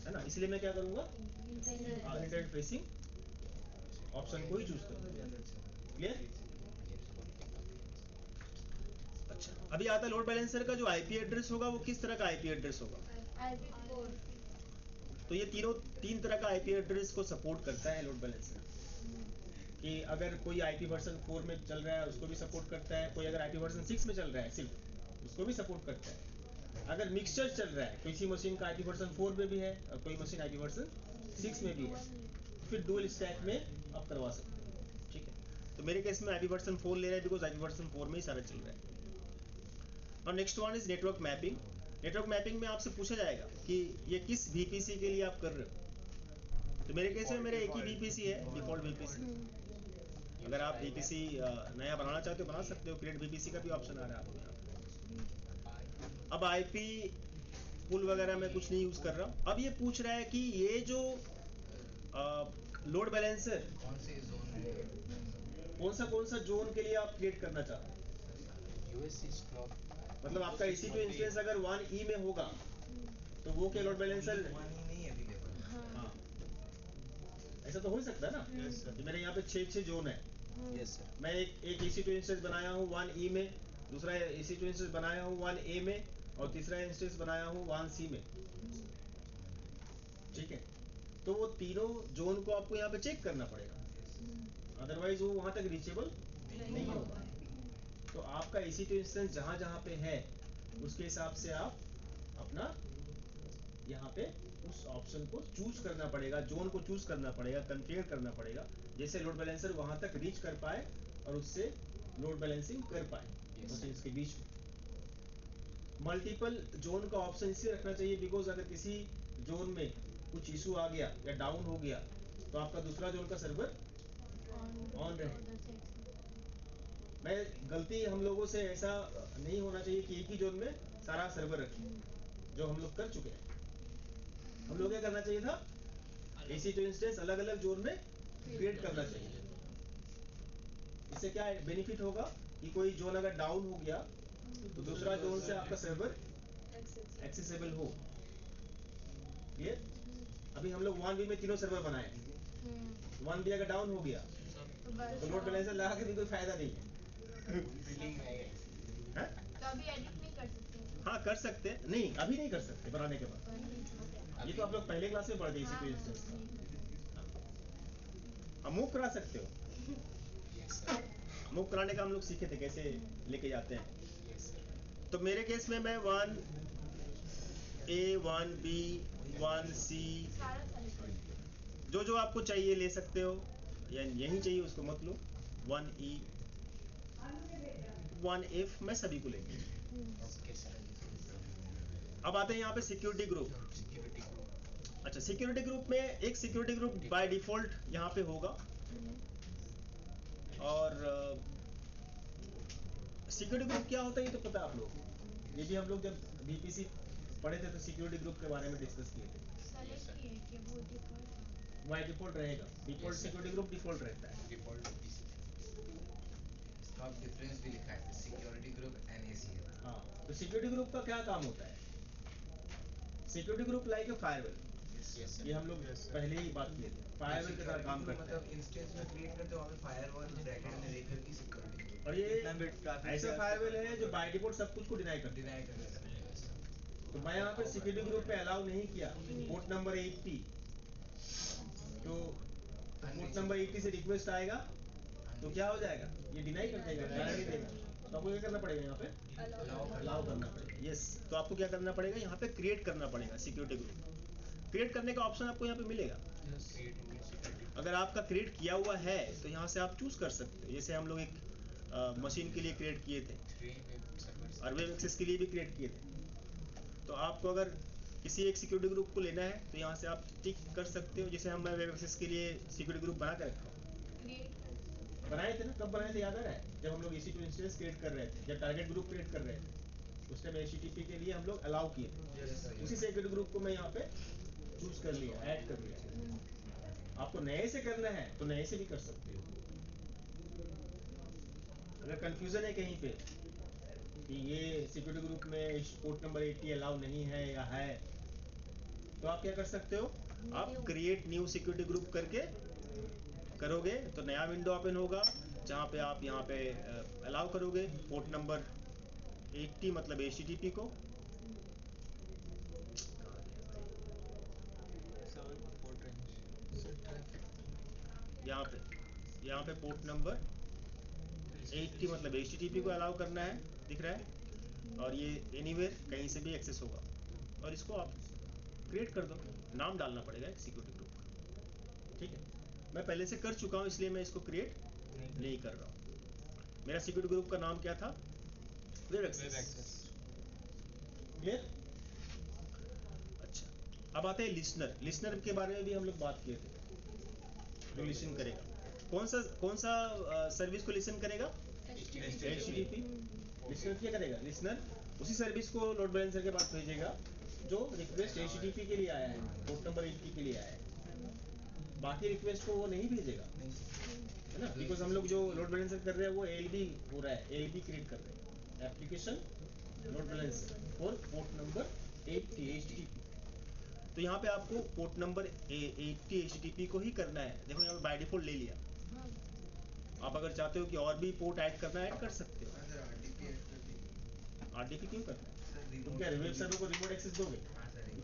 है ना। इसलिए मैं क्या करूँगा, इंटरनेट फेसिंग ऑप्शन को ही चूज करूँगा। क्लियर? अच्छा, अभी आता है लोड बैलेंसर का जो आईपी एड्रेस होगा वो किस तरह का आईपी एड्रेस होगा। तो ये तीन तरह का आईपी एड्रेस को सपोर्ट करता है लोड बैलेंसर। कि अगर कोई आईपी वर्जन 4 में चल रहा है उसको भी सपोर्ट करता है, कोई अगर आईपी वर्जन 6 में चल रहा है सिर्फ उसको भी सपोर्ट करता है। अगर मिक्सचर चल रहा है, किसी मशीन का आईपी वर्जन 4 में भी है और कोई मशीन आईपी वर्जन 6 में भी है, फिर डुअल स्टैक में आप करवा सकते हो। ठीक है, तो मेरे केस में आईपी वर्जन 4 ले रहा है बिकॉज आईपी वर्जन 4 में ही सारा चल रहा है। और next one is network mapping. Network mapping में आपसे पूछा जाएगा कि ये किस VPC के लिए आप कर रहे हो। तो मेरे केस में मेरे एक ही VPC है, डिफॉल्ट VPC। अगर आप VPC नया बनाना चाहते हो बना सकते हो, क्रिएट VPC का भी ऑप्शन आ रहा है आपको यहाँ। अब IP पुल वगैरह में कुछ नहीं यूज कर रहा हूँ। अब ये पूछ रहा है कि ये जो लोड बैलेंसर कौन सा जोन के लिए आप क्रिएट करना चाहते हो। मतलब आपका EC2 इंस्टेंस अगर 1E में होगा तो वो क्या लोड बैलेंसर नहीं अवेलेबल। हाँ, ऐसा तो हो ही सकता है ना। कि मेरे यहाँ पे 6 जोन है। Yes sir. मैं एक EC2 इंस्टेंस बनाया हूँ 1E में, दूसरा EC2 इंस्टेंस बनाया हूँ 1A में, और तीसरा इंस्टेंस बनाया हूँ 1C में। ठीक है, तो वो तीनों जोन को आपको यहाँ पे चेक करना पड़ेगा, अदरवाइज वो वहां तक रीचेबल नहीं होगा। तो आपका EC2 इंस्टेंस जहां पे है उसके हिसाब से आप अपना यहाँ पे उस ऑप्शन को चूज करना पड़ेगा, जोन को चूज करना पड़ेगा, कॉन्फ़िगर करना पड़ेगा, जैसे लोड बैलेंसर वहां तक रीच कर पाए और उससे लोड बैलेंसिंग कर पाए मशीन्स के बीच में। मल्टीपल जोन का ऑप्शन इसलिए रखना चाहिए बिकॉज अगर किसी जोन में कुछ इशू आ गया या डाउन हो गया तो आपका दूसरा जोन का सर्वर ऑन रहे। मैं गलती हम लोगों से ऐसा नहीं होना चाहिए कि एक ही जोन में सारा सर्वर रखें, जो हम लोग कर चुके हैं। हम लोग क्या करना चाहिए था, EC2 इंस्टेंस अलग अलग जोन में क्रिएट करना चाहिए। इससे क्या बेनिफिट होगा कि कोई जोन अगर डाउन हो गया तो दूसरा जोन से आपका सर्वर एक्सेसिबल हो। ये अभी हम लोग 1B में तीनों सर्वर बनाए, 1B अगर डाउन हो गया तो लोड बैलेंसर लगा के भी कोई फायदा नहीं है। कभी एडिट नहीं कर सकते। हाँ कर सकते हैं, नहीं अभी नहीं कर सकते बनाने के बाद। ये तो आप लोग पहले क्लास में पढ़ते EC2 इंस्टेंस। आप मूव करा सकते हो, मूव कराने का हम लोग सीखे थे कैसे लेके जाते हैं। तो मेरे केस में मैं 1A 1B 1C जो आपको चाहिए ले सकते हो, या यही चाहिए उसको मत लो। 1E 1F मैं सभी को लेंगे। अब आते हैं यहाँ पे सिक्योरिटी ग्रुप। अच्छा, सिक्योरिटी ग्रुप में एक सिक्योरिटी ग्रुप बाय डिफॉल्ट यहाँ पे होगा और सिक्योरिटी ग्रुप क्या होता है ये तो पता है आप लोग, ये भी हम लोग जब बीपीसी पढ़े थे तो सिक्योरिटी ग्रुप के बारे में डिस्कस किए थे। बाय डिफॉल्ट रहेगा, डिफॉल्ट सिक्योरिटी ग्रुप डिफॉल्ट रहता है। स्टॉक डिफरेंस भी लिखा है सिक्योरिटी ग्रुप NACL। हाँ, तो सिक्योरिटी ग्रुप का क्या काम होता है? Security group like a firewall, ये हम लोग पहले ही बात किए थे, फायरवॉल की तरह काम करता है। मतलब इंस्टेंस में क्रिएट करते हो हमें फायरवॉल ब्रैकेट में लेकर की सिक्योरिटी और ये ऐसा फायरवॉल है जो बाय डिफॉल्ट सब कुछ को डिनाई करता है। तो मैं यहाँ पे सिक्योरिटी ग्रुप पे अलाउ नहीं किया पोर्ट नंबर 80, तो पोर्ट नंबर 80 से रिक्वेस्ट आएगा तो क्या हो जाएगा, ये डिनाई कर देगा, जाने नहीं देगा। तो आपको क्या करना पड़ेगा यहाँ पे, अलाउ करना पड़ेगा। यस, तो आपको क्या करना पड़ेगा यहाँ पे, क्रिएट करना पड़ेगा सिक्योरिटी ग्रुप। क्रिएट करने का ऑप्शन आपको यहाँ पे मिलेगा। अगर आपका क्रिएट किया हुआ है तो यहाँ से आप चूज कर सकते हो। जैसे हम लोग एक मशीन के लिए क्रिएट किए थे और वेब एक्सेस के लिए भी क्रिएट किए थे। तो आपको अगर किसी एक सिक्योरिटी ग्रुप को लेना है तो यहाँ से आप टिक कर सकते हो। जैसे हम वेब एक्सेस के लिए सिक्योरिटी ग्रुप बना कर रखा हूँ, बनाए थे ना, कब बनाए थे याद आ रहा है? जब हम लोग EC2 इंस्टेंस क्रिएट कर रहे थे, जब टारगेट ग्रुप क्रिएट कर रहे थे, उस टाइम HTTP के लिए हम लोग अलाउ किए थे। उसी सिक्योरिटी ग्रुप को मैं यहाँ पे चूज कर लिया, ऐड कर लिया। आपको नए से करना है तो नए से भी कर सकते हो। अगर कंफ्यूजन है कहीं पे कि ये सिक्योरिटी ग्रुप में पोर्ट नंबर 80 अलाउ नहीं है या है, तो आप क्या कर सकते हो, आप क्रिएट न्यू सिक्योरिटी ग्रुप करके करोगे तो नया विंडो ओपन होगा जहाँ पे आप यहाँ पे अलाउ करोगे पोर्ट नंबर 80 मतलब HTTP को। यहाँ पे पोर्ट नंबर 80 मतलब HTTP को अलाउ करना है, दिख रहा है, और ये एनीवेयर कहीं से भी एक्सेस होगा। और इसको आप क्रिएट कर दो, नाम डालना पड़ेगा एक सिक्योरिटी ग्रुप का, ठीक है। मैं पहले से कर चुका हूँ इसलिए मैं इसको क्रिएट नहीं कर रहा हूँ। मेरा सिक्योरिटी ग्रुप का नाम क्या था, वेब एक्सेस। क्लियर? अच्छा, अब आते हैं लिसनर। लिसनर के बारे में भी हम लोग बात किए थे, जो लिसन करेगा। कौन सा सर्विस को लिसन करेगा, HTTP। लिसनर क्या करेगा, लिसनर उसी सर्विस को लोड बैलेंसर के पास भेजेगा जो रिक्वेस्ट HTTP के लिए आया है, पोर्ट नंबर 80 के लिए आया है। बाकी रिक्वेस्ट को वो नहीं भेजेगा, है ना, बिकॉज हम लोग जो लोड बैलेंसर कर रहे हैं वो ALB हो रहा है, ALB क्रिएट कर रहे हैं, application load balancer for port number 80 HTTP। तो यहाँ पे आपको पोर्ट नंबर 80 HTTP को ही करना है। देखो यहाँ पे बाय डिफॉल्ट ले लिया। आप अगर चाहते हो कि और भी पोर्ट ऐड करना है, ऐड कर सकते हो। RDP क्यों करना है? तुम क्या वेब सर्वर को रिमोट एक्सेस दोगे?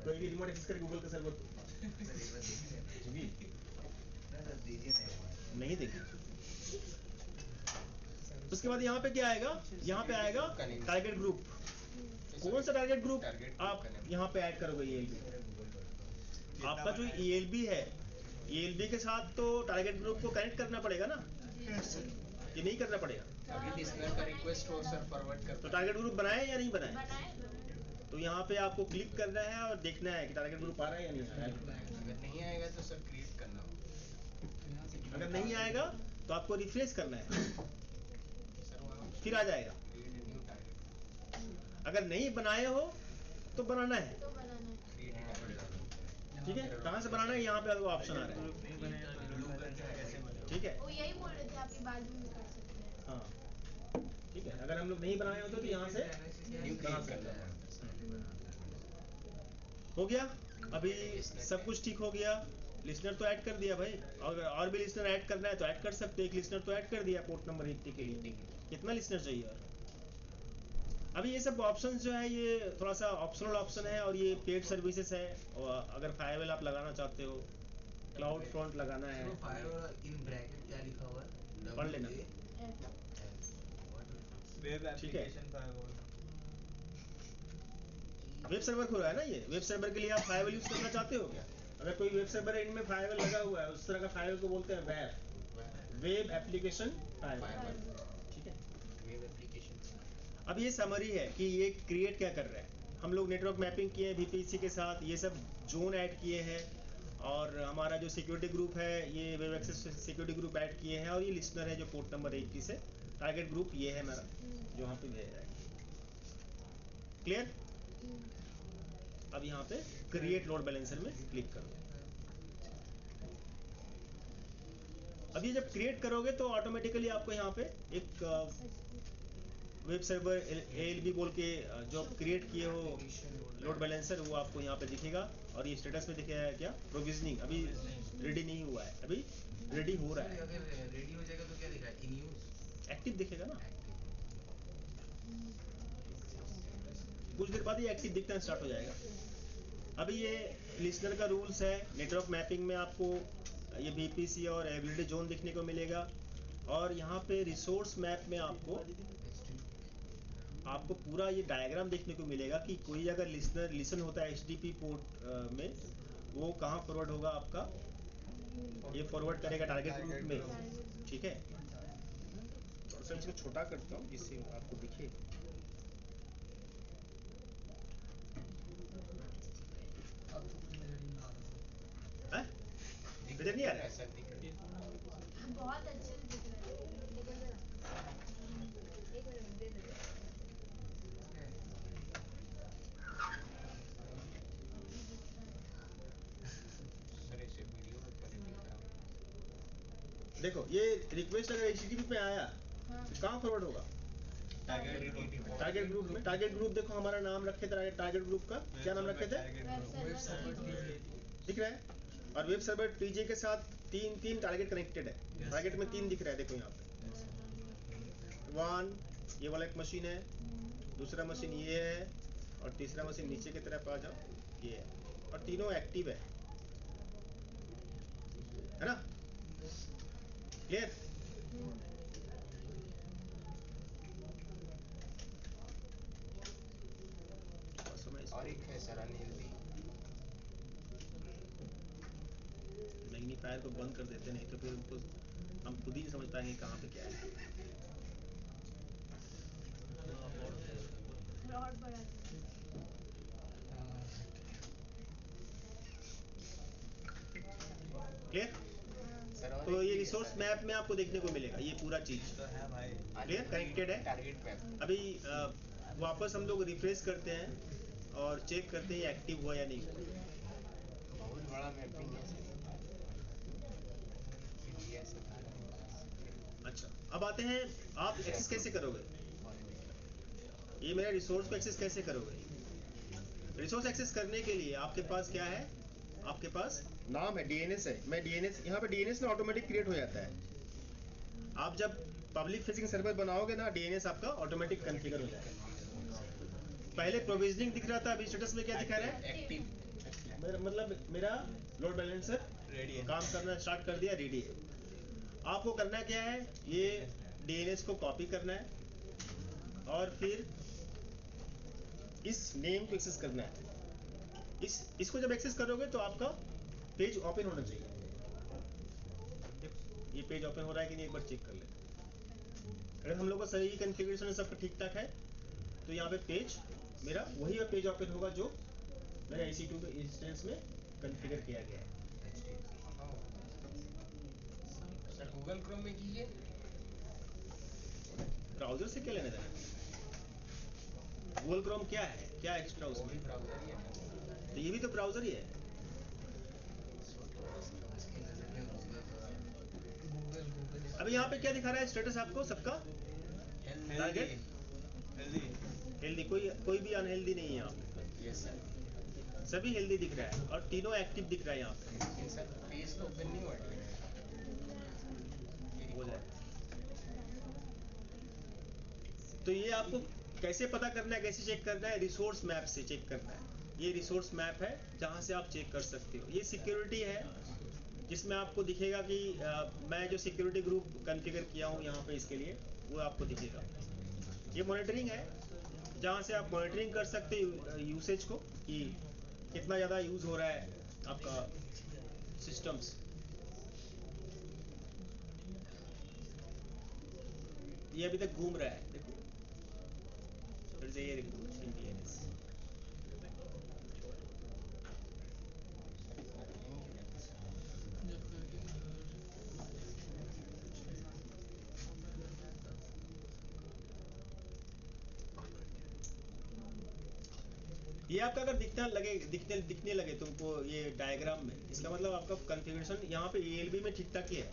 कोई भी रिमोट एक्सेस करे गूगल का सर्वर तो नहीं देगी। उसके बाद यहाँ पे क्या आएगा, यहाँ पे आएगा टारगेट ग्रुप। कौन सा टारगेट ग्रुप आप यहाँ पे ऐड करोगे? ELB। आपका जो ELB है, ELB के साथ तो टारगेट ग्रुप को कनेक्ट करना पड़ेगा ना, ये नहीं करना पड़ेगा? अभी लिसनर का रिक्वेस्ट हो सर फॉरवर्ड कर, तो टारगेट ग्रुप बनाए या नहीं बनाए? तो यहाँ पे आपको क्लिक करना है और देखना है कि टारगेट ग्रुप आ रहा है या नहीं आ रहा है। अगर नहीं आएगा तो सर क्रिएट करना होगा। अगर नहीं आएगा तो आपको रिफ्रेश करना है, फिर आ जाएगा। अगर नहीं बनाए हो तो बनाना है, ठीक है। कहाँ से बनाना है, यहाँ पे ऑप्शन आ रहा है, ठीक है। वो यही बोल रहे थे आपकी बाजू में कर सकते हैं। हाँ ठीक है, अगर हम लोग नहीं बनाए होते तो यहाँ से बना सकते हैं। हो गया, अभी सब कुछ ठीक हो गया। लिसनर तो ऐड कर दिया भाई, अगर और भी लिसनर ऐड करना है तो ऐड कर सकते हैं। एक लिसनर तो ऐड कर दिया पोर्ट नंबर 80 के लिए। कितना लिसनर चाहिए और? अभी ये सब ऑप्शंस जो है ये थोड़ा सा ऑप्शनल ऑप्शन है और ये पेड सर्विसेज है। और अगर फायरवॉल आप लगाना चाहते हो, क्लाउड फ्रंट लगाना है, फायरवॉल इन ब्रैकेट क्या लिखा हुआ है, पढ़ लेना, वेब ठीक है। Application firewall. वेब सर्वर खुल रहा है ना, ये वेब सर्वर के लिए आप फायरवॉल यूज करना चाहते हो क्या? अगर कोई वेब सर्वर है इनमें फायरवॉल लगा हुआ है, उस तरह का फायरवॉल को बोलते हैं वेब एप्लीकेशन फायरवॉल, ठीक है। Web application. अब ये समरी है कि ये क्रिएट क्या कर रहा है। हम लोग नेटवर्क मैपिंग किए हैं VPC के साथ, ये सब जोन ऐड किए हैं और हमारा जो सिक्योरिटी ग्रुप है ये web access security group add किए हैं और ये लिस्नर है जो पोर्ट नंबर 80 से टारगेट ग्रुप ये है मेरा जो यहाँ पे भेज रहा है। क्लियर? अब यहाँ पे क्रिएट लोड बैलेंसर में क्लिक करो। अब ये जब क्रिएट करोगे तो ऑटोमेटिकली आपको यहाँ पे एक वेब सर्वर ALB बोल के जो क्रिएट किए हो लोड बैलेंसर वो आपको यहाँ पे दिखेगा और ये स्टेटस में दिखेगा क्या प्रोविजनिंग अभी रेडी नहीं हुआ है, अभी रेडी हो रहा है। अगर रेडी हो जाएगा तो क्या दिखा इन यूज एक्टिव दिखेगा ना, कुछ देर बाद ये एक्टिव दिखना स्टार्ट हो जाएगा। अभी ये लिसनर का रूल्स है, नेटवर्क मैपिंग में आपको ये VPC और एबिलिटी जोन दिखने को मिलेगा और यहाँ पे रिसोर्स मैप में आपको पूरा ये डायग्राम देखने को मिलेगा कि कोई अगर लिसन होता है HTTP पोर्ट में वो कहाँ फॉरवर्ड होगा आपका, ये फॉरवर्ड करेगा टारगेट ग्रुप में, ठीक है। थोड़ा सा इसको छोटा करता हूँ जिससे आपको दिखे। नजर नहीं आ रहा है? बहुत अच्छे से दिख रहा है। एक मिनट दे दे। देखो ये रिक्वेस्ट अगर HTTP पे आया तो कहाँ फॉरवर्ड होगा? टारगेट ग्रुप में। टारगेट ग्रुप देखो हमारा नाम रखे थे टारगेट ग्रुप का, क्या नाम रखे थे? दिख रहा है। और वेब सर्वर TJ के साथ तीन टारगेट कनेक्टेड है। टारगेट में 3 दिख रहा है, देखो यहाँ पे 1 ये वाला एक मशीन है, दूसरा मशीन ये है और तीसरा मशीन नीचे की तरफ आ जाओ ये है और तीनों एक्टिव है ना? क्लियर? और एक है सर अनहेल्दी, मैग्नीफायर को बंद कर देते, नहीं तो फिर उनको हम खुद ही नहीं समझ पाएंगे कहाँ पे क्या है। क्लियर? तो ये रिसोर्स मैप में आपको देखने को मिलेगा ये पूरा चीज। क्लियर? कनेक्टेड है। Target map. अभी वापस हम लोग रिफ्रेश करते हैं और चेक करते हैं एक्टिव हुआ या नहीं हुआ। बहुत बड़ा मैपिंग है सर। अच्छा, अब आते हैं आप एक्सेस कैसे करोगे? ये मेरा रिसोर्स को एक्सेस कैसे करोगे? रिसोर्स एक्सेस करने के लिए आपके पास क्या है? आपके पास नाम है, DNS है। मैं DNS यहाँ पे DNS ना ऑटोमेटिक क्रिएट हो जाता है। आप जब पब्लिक फेसिंग सर्वर बनाओगे ना DNS आपका ऑटोमेटिक कॉन्फ़िगर हो जाएगा। पहले प्रोविजनिंग दिख रहा था, अभी स्टेटस में क्या दिखा रहा है? एक्टिव। मतलब मेरा लोड बैलेंसर काम करना स्टार्ट कर दिया, रेडी है। आपको करना क्या है? ये DNS को कॉपी करना है और फिर इस नेम को एक्सेस करना है। इसको जब एक्सेस करोगे तो आपका पेज ओपन होना चाहिए। ये पेज ओपन हो रहा है कि नहीं एक बार चेक कर लेते हैं। अगर हम लोग का सही कॉन्फ़िगरेशन सब ठीक ठाक है तो यहाँ पे पेज मेरा वही पेज ओपन होगा जो मेरा EC2 के इंस्टेंस में कॉन्फ़िगर किया गया है। सर गूगल क्रोम में कीजिए। ब्राउजर से क्या लेना देना? गूगल क्रोम क्या है? क्या एक्स्ट्रा उसमें? ब्राउजर ही है। तो ये भी तो ब्राउजर ही है। अभी यहाँ पे क्या दिखा रहा है स्टेटस आपको सबका? टारगेट हेल्दी, कोई भी अनहेल्दी नहीं है यहाँ पे। Yes sir. सभी हेल्दी दिख रहा है और तीनों एक्टिव दिख रहा है यहाँ पे। सर पेज तो ओपन नहीं हुआ हो जाए तो ये आपको कैसे पता करना है, कैसे चेक करना है? रिसोर्स मैप से चेक करना है। ये रिसोर्स मैप है जहाँ से आप चेक कर सकते हो। ये सिक्योरिटी है जिसमें आपको दिखेगा कि मैं जो सिक्योरिटी ग्रुप कॉन्फ़िगर किया हूँ यहाँ पे इसके लिए वो आपको दिखेगा। ये मॉनिटरिंग है जहाँ से आप मॉनिटरिंग कर सकते हो यूसेज को कि कितना ज़्यादा यूज़ हो रहा है आपका सिस्टम्स। ये अभी तक घूम रहा है, देखो फिर से ये DNS। ये आपका अगर दिखने लगे तुमको ये डायग्राम में, इसका मतलब आपका कॉन्फ़िगरेशन यहाँ पे ELB में ठीक ठाक ही है।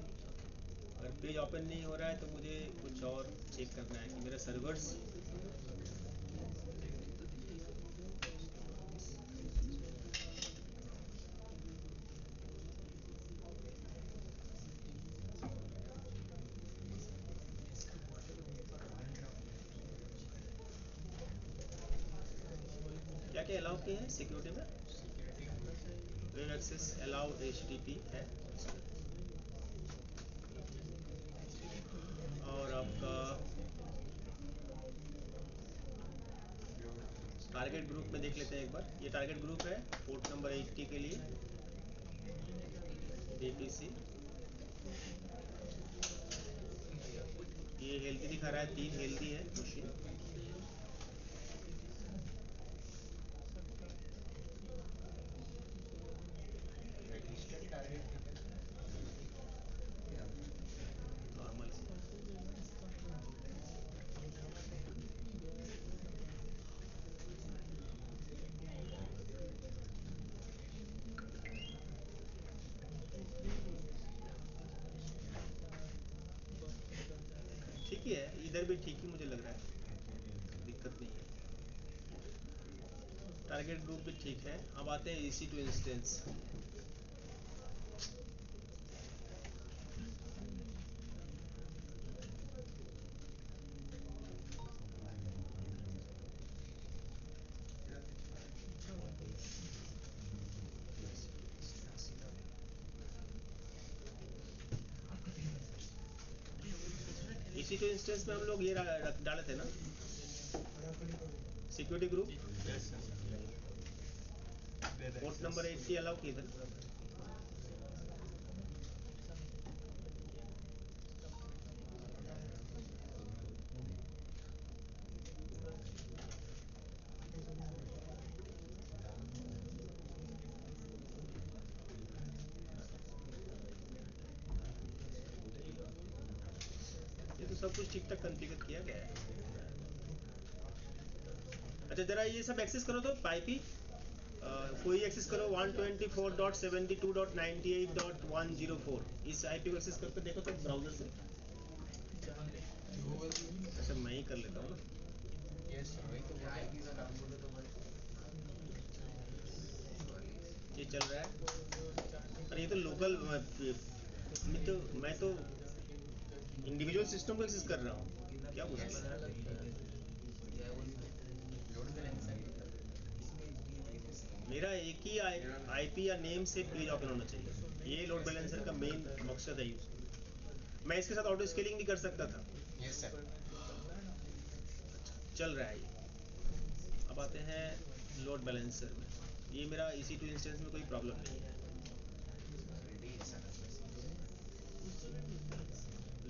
अगर पेज ओपन नहीं हो रहा है तो मुझे कुछ और चेक करना है कि मेरा सर्वर्स क्या क्या अलाउ किए हैं सिक्योरिटी में। वेब एक्सेस अलाउ HTTP है, और आपका टारगेट ग्रुप में देख लेते हैं एक बार। ये टारगेट ग्रुप है पोर्ट नंबर 80 के लिए DPC। ये हेल्दी दिखा रहा है, 3 हेल्दी है मशीन। नॉर्मल ठीक ही है, इधर भी ठीक ही मुझे लग रहा है, दिक्कत नहीं है। टारगेट ग्रुप भी ठीक है। अब आते हैं EC2 इंस्टेंस। EC2 इंस्टेंस में हम लोग ये डाले थे ना security group, port number 80 allow किए थे। ये तो सब कुछ ठीक ठाक कॉन्फ़िगर किया गया है। अच्छा जरा ये सब एक्सेस करो तो पाइपी कोई एक्सेस करो 124.72.98.104 इस IP को एक्सेस करके देखो तो ब्राउजर से। अच्छा मैं ही कर लेता हूँ ना। यस सर, वही तो आईपी का नाम बोलो तो भाई ये चल रहा है। अरे ये तो लोकल, मैं तो इंडिविजुअल सिस्टम को एक्सेस कर रहा हूँ, क्या मुश्किल है। मेरा एक ही IP या नेम से पेज ओपन होना चाहिए, ये लोड बैलेंसर का मेन मकसद है यूज। मैं इसके साथ ऑटो स्केलिंग भी कर सकता था। Yes sir. चल रहा है ये। अब आते हैं लोड बैलेंसर में। ये मेरा EC2 इंस्टेंस में कोई प्रॉब्लम नहीं है।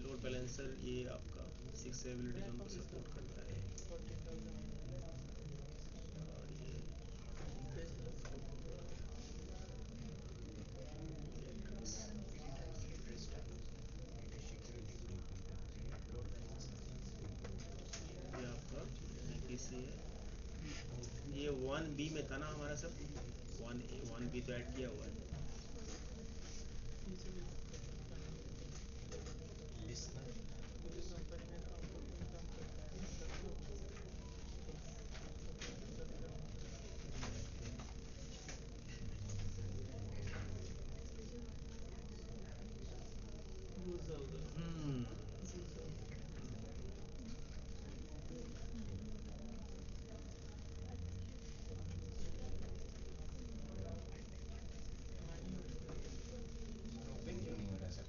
लोड बैलेंसर ये आपका 6 अवेलेबिलिटी जोन को सपोर्ट करता है। और ये आपका DPC है। ये 1B में था ना हमारा सब, 1A 1B तो ऐड किया हुआ है। ओपन क्यों नहीं हो रहा सर?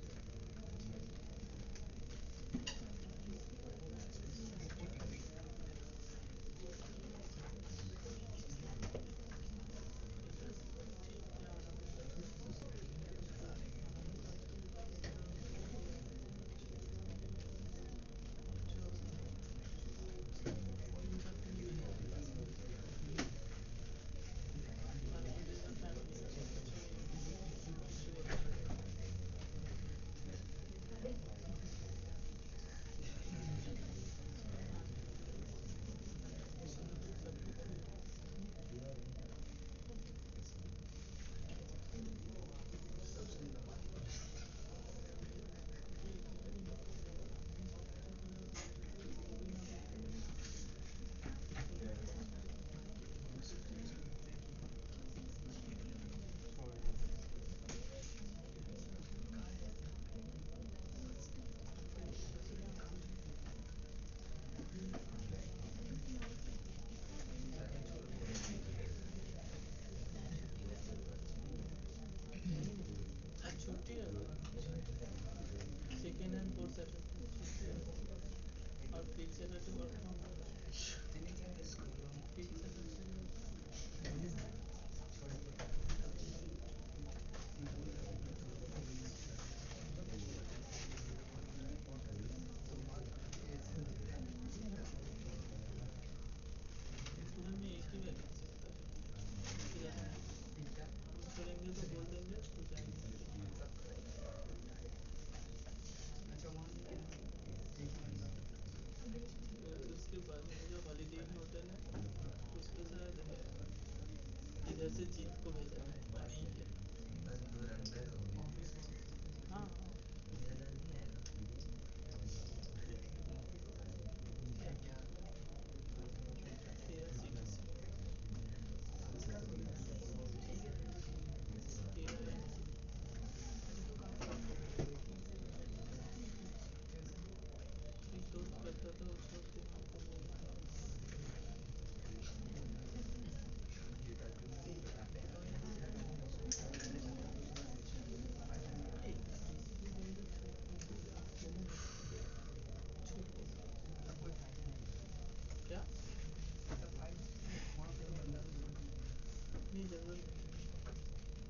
छुट्टी है सेकेंड एंड फोर्थ सैटरडे छुट्टी है और fifth Saturday work from home fifth इधर में एक ही वैकेंसी होता है हम छोड़ेंगे तो बोल देंगे तो जाएंगे उसके बाद में जो हॉलीडे इन होटल है उस पे शायद है इधर से जीत को भेजा है मैं नहीं किया हाँ तेरा CTC तेरा है एक दोस्त करता था उस वक्त हमको बोला क्या नहीं जरूरत नहीं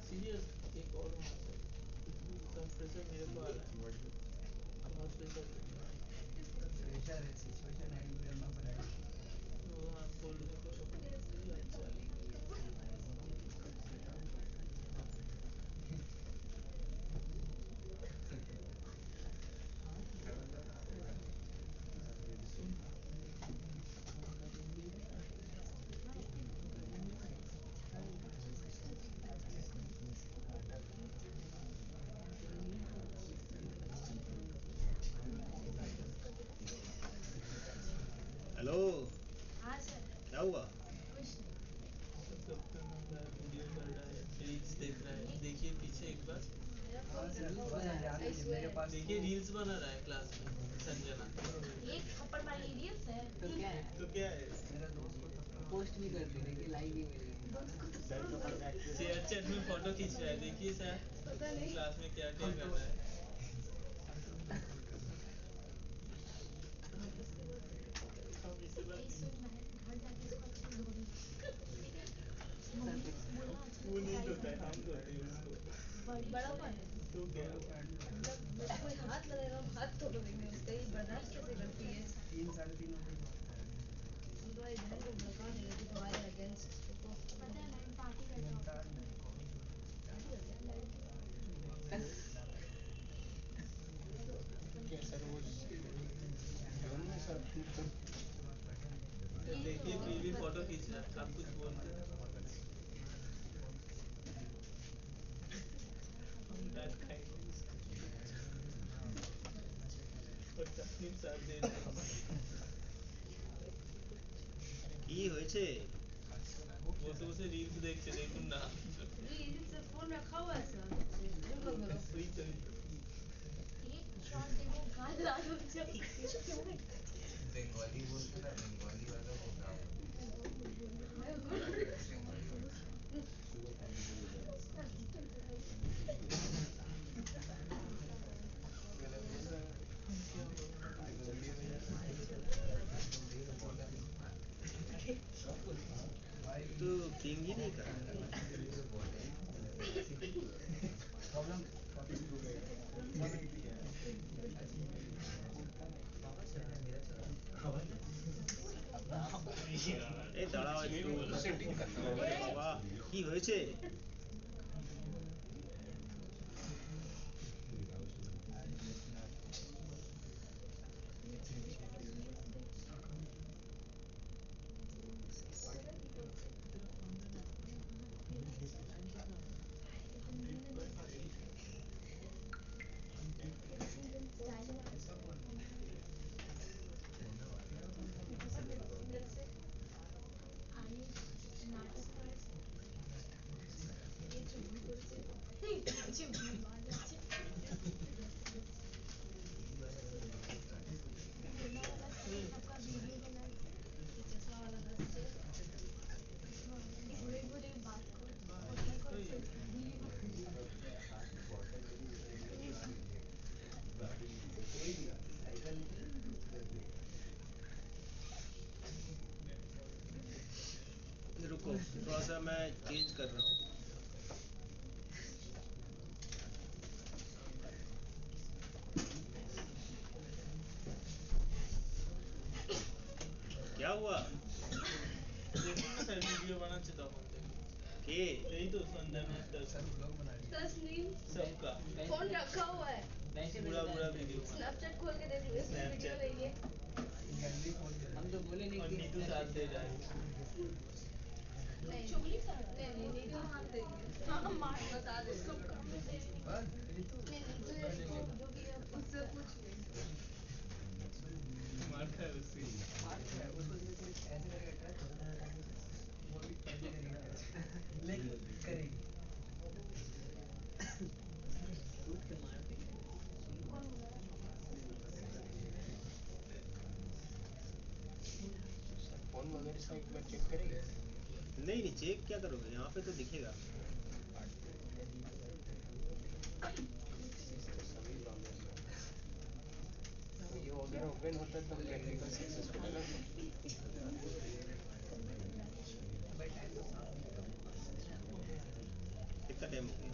सीरियस एक और होना चाहिए सब प्रेशर मेरे को आ रहा है बहुत प्रेशर वो आप बोलने को ये अच्छा हेलो हाँ सर क्या हुआ? कुछ नहीं सबका नंगा वीडियो कर रहा है रील्स देख रहा है देखिए पीछे एक बार देखिए रील्स बना रहा है क्लास में संजना एक थप्पड़ मारी इडियट्स है तो क्या है तो क्या है? मेरा दोस्त को पोस्ट भी कर दी लेकिन लाइक भी मिलेगी शेयर चैट में फोटो खींच रहा है देखिए सर क्लास में क्या क्या कर रहा है अब इसे बात एक सुन मैं घर जाके इसको अच्छे से धो दूँ ठीक है मम्मी को बोलना अच्छे वो से नहीं सफाई धोता है करना। हम धोते हैं उसको बड़ा कौन है तो क्या मतलब मेरे कोई हाथ लगेगा हम हाथ तोड़ देंगे उसका ये बर्दाश्त कैसे करती है 3 3:30 बजे हम तुम्हारी बहन को भड़का देंगे कि तुम्हारे अगेंस्ट उसको पता है मैम पार्टी करता हूँ कैसा रोज जोन में सर देखिए प्रीवी फोटो खींच रहा है आप कुछ बोलते हैं हम डांट खाएंगे और चटनी साथ दे रहे हैं কি হয়েছে? वो तो उसे रील्स देखते देखूं ना रील्स फोन रखा हुआ है सर झूठ मत बोलो वही चल एक शॉट देखो गाल लाल हो जाए बंगाली बोलते ना बंगाली वाला वो काम तो किंग ही नहीं करा प्रॉब्लम এই দাঁড়াও একটু सेटिंग करना বাবা কি হয়েছে? आयुष नाटक रुको, थोड़ा सा मैं चेंज कर रहा हूँ। क्या हुआ? वीडियो बनाते के यही तो संजय ने तस्नीम सबका फोन रखा हुआ है, पूरा वीडियो स्नैपचैट खोल के देख लो, इसमें वीडियो नहीं है। हम तो बोले नहीं और कि नीतू साथ दे रहा है। नहीं चुगली कर रहा है, नहीं नीतू मार देगी, हाँ मार बता दे, उसको काम में दे नहीं नीतू को जो भी है उससे पूछ ले। मार खा है उससे। उसको ऐसे करके टच वो भी ऐसे करेगी लेकिन करेगी टूट के मार देगी। फोन वगैरह का एक बार चेक करेंगे। नहीं चेक क्या करोगे, यहाँ पे तो दिखेगा। सभी प्रॉब्लम ये वगैरह ओपन होता है तो टेक्निकल सक्सेसफुल है ना। कितना टाइम हो गया?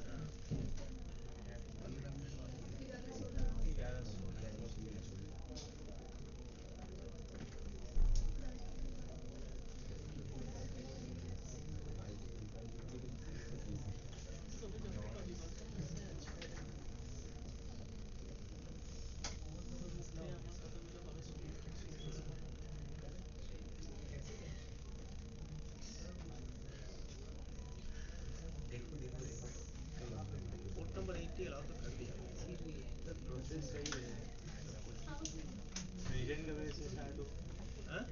पोर्ट नंबर 80 अलाउ तो कर दिया। प्रोसेस सही है। रीजन की वजह से शायद हाँ?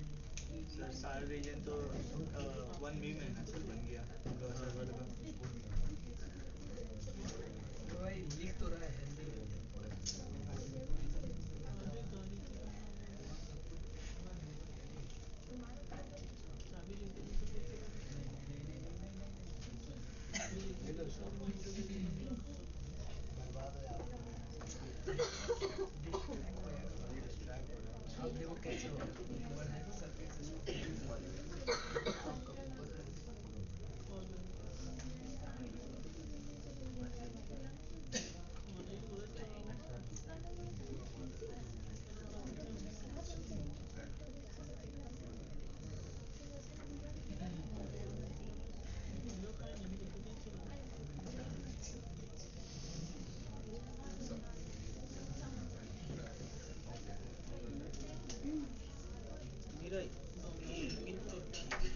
सर सारा रीजन तो 1 वीक में ना सर बन गया पूरा सर्वर का। तो भाई लिख तो रहा है अब देखो कैसे होगा ऊपर देखो सर मेरा इन तो ठीक है।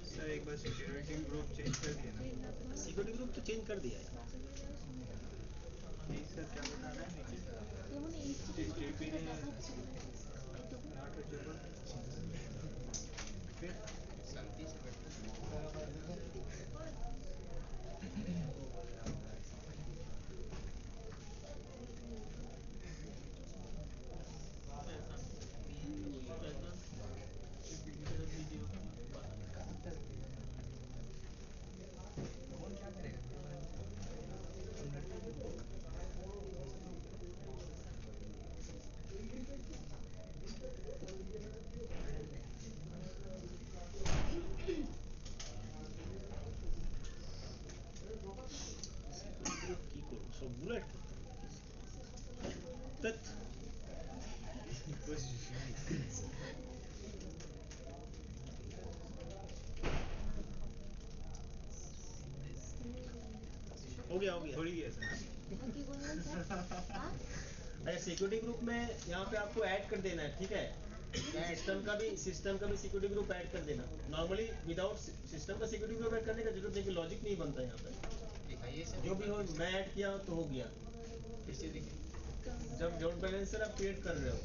सर एक बार सिक्योरिटी ग्रुप चेंज कर दिया ना। सिक्योरिटी ग्रुप तो चेंज कर दिया है। नहीं सर क्या बता रहा है नीचे HTTP नॉट रीचेबल। फिर शांति से बैठो। कौन क्या करेगा सिक्योरिटी ग्रुप की करो सब बुलेट तत हो गया थोड़ी गया सर। अच्छा सिक्योरिटी ग्रुप में यहाँ पे आपको ऐड कर देना है, ठीक है। सिस्टम का भी सिक्योरिटी ग्रुप ऐड कर देना। नॉर्मली विदाउट सिस्टम का सिक्योरिटी ग्रुप ऐड करने का जरूरत नहीं, लॉजिक नहीं बनता यहाँ पे। दिखाइए सर। जो भी हो मैं ऐड किया तो हो गया। कैसे दिखे? जब लोड बैलेंसर आप क्रिएट कर रहे हो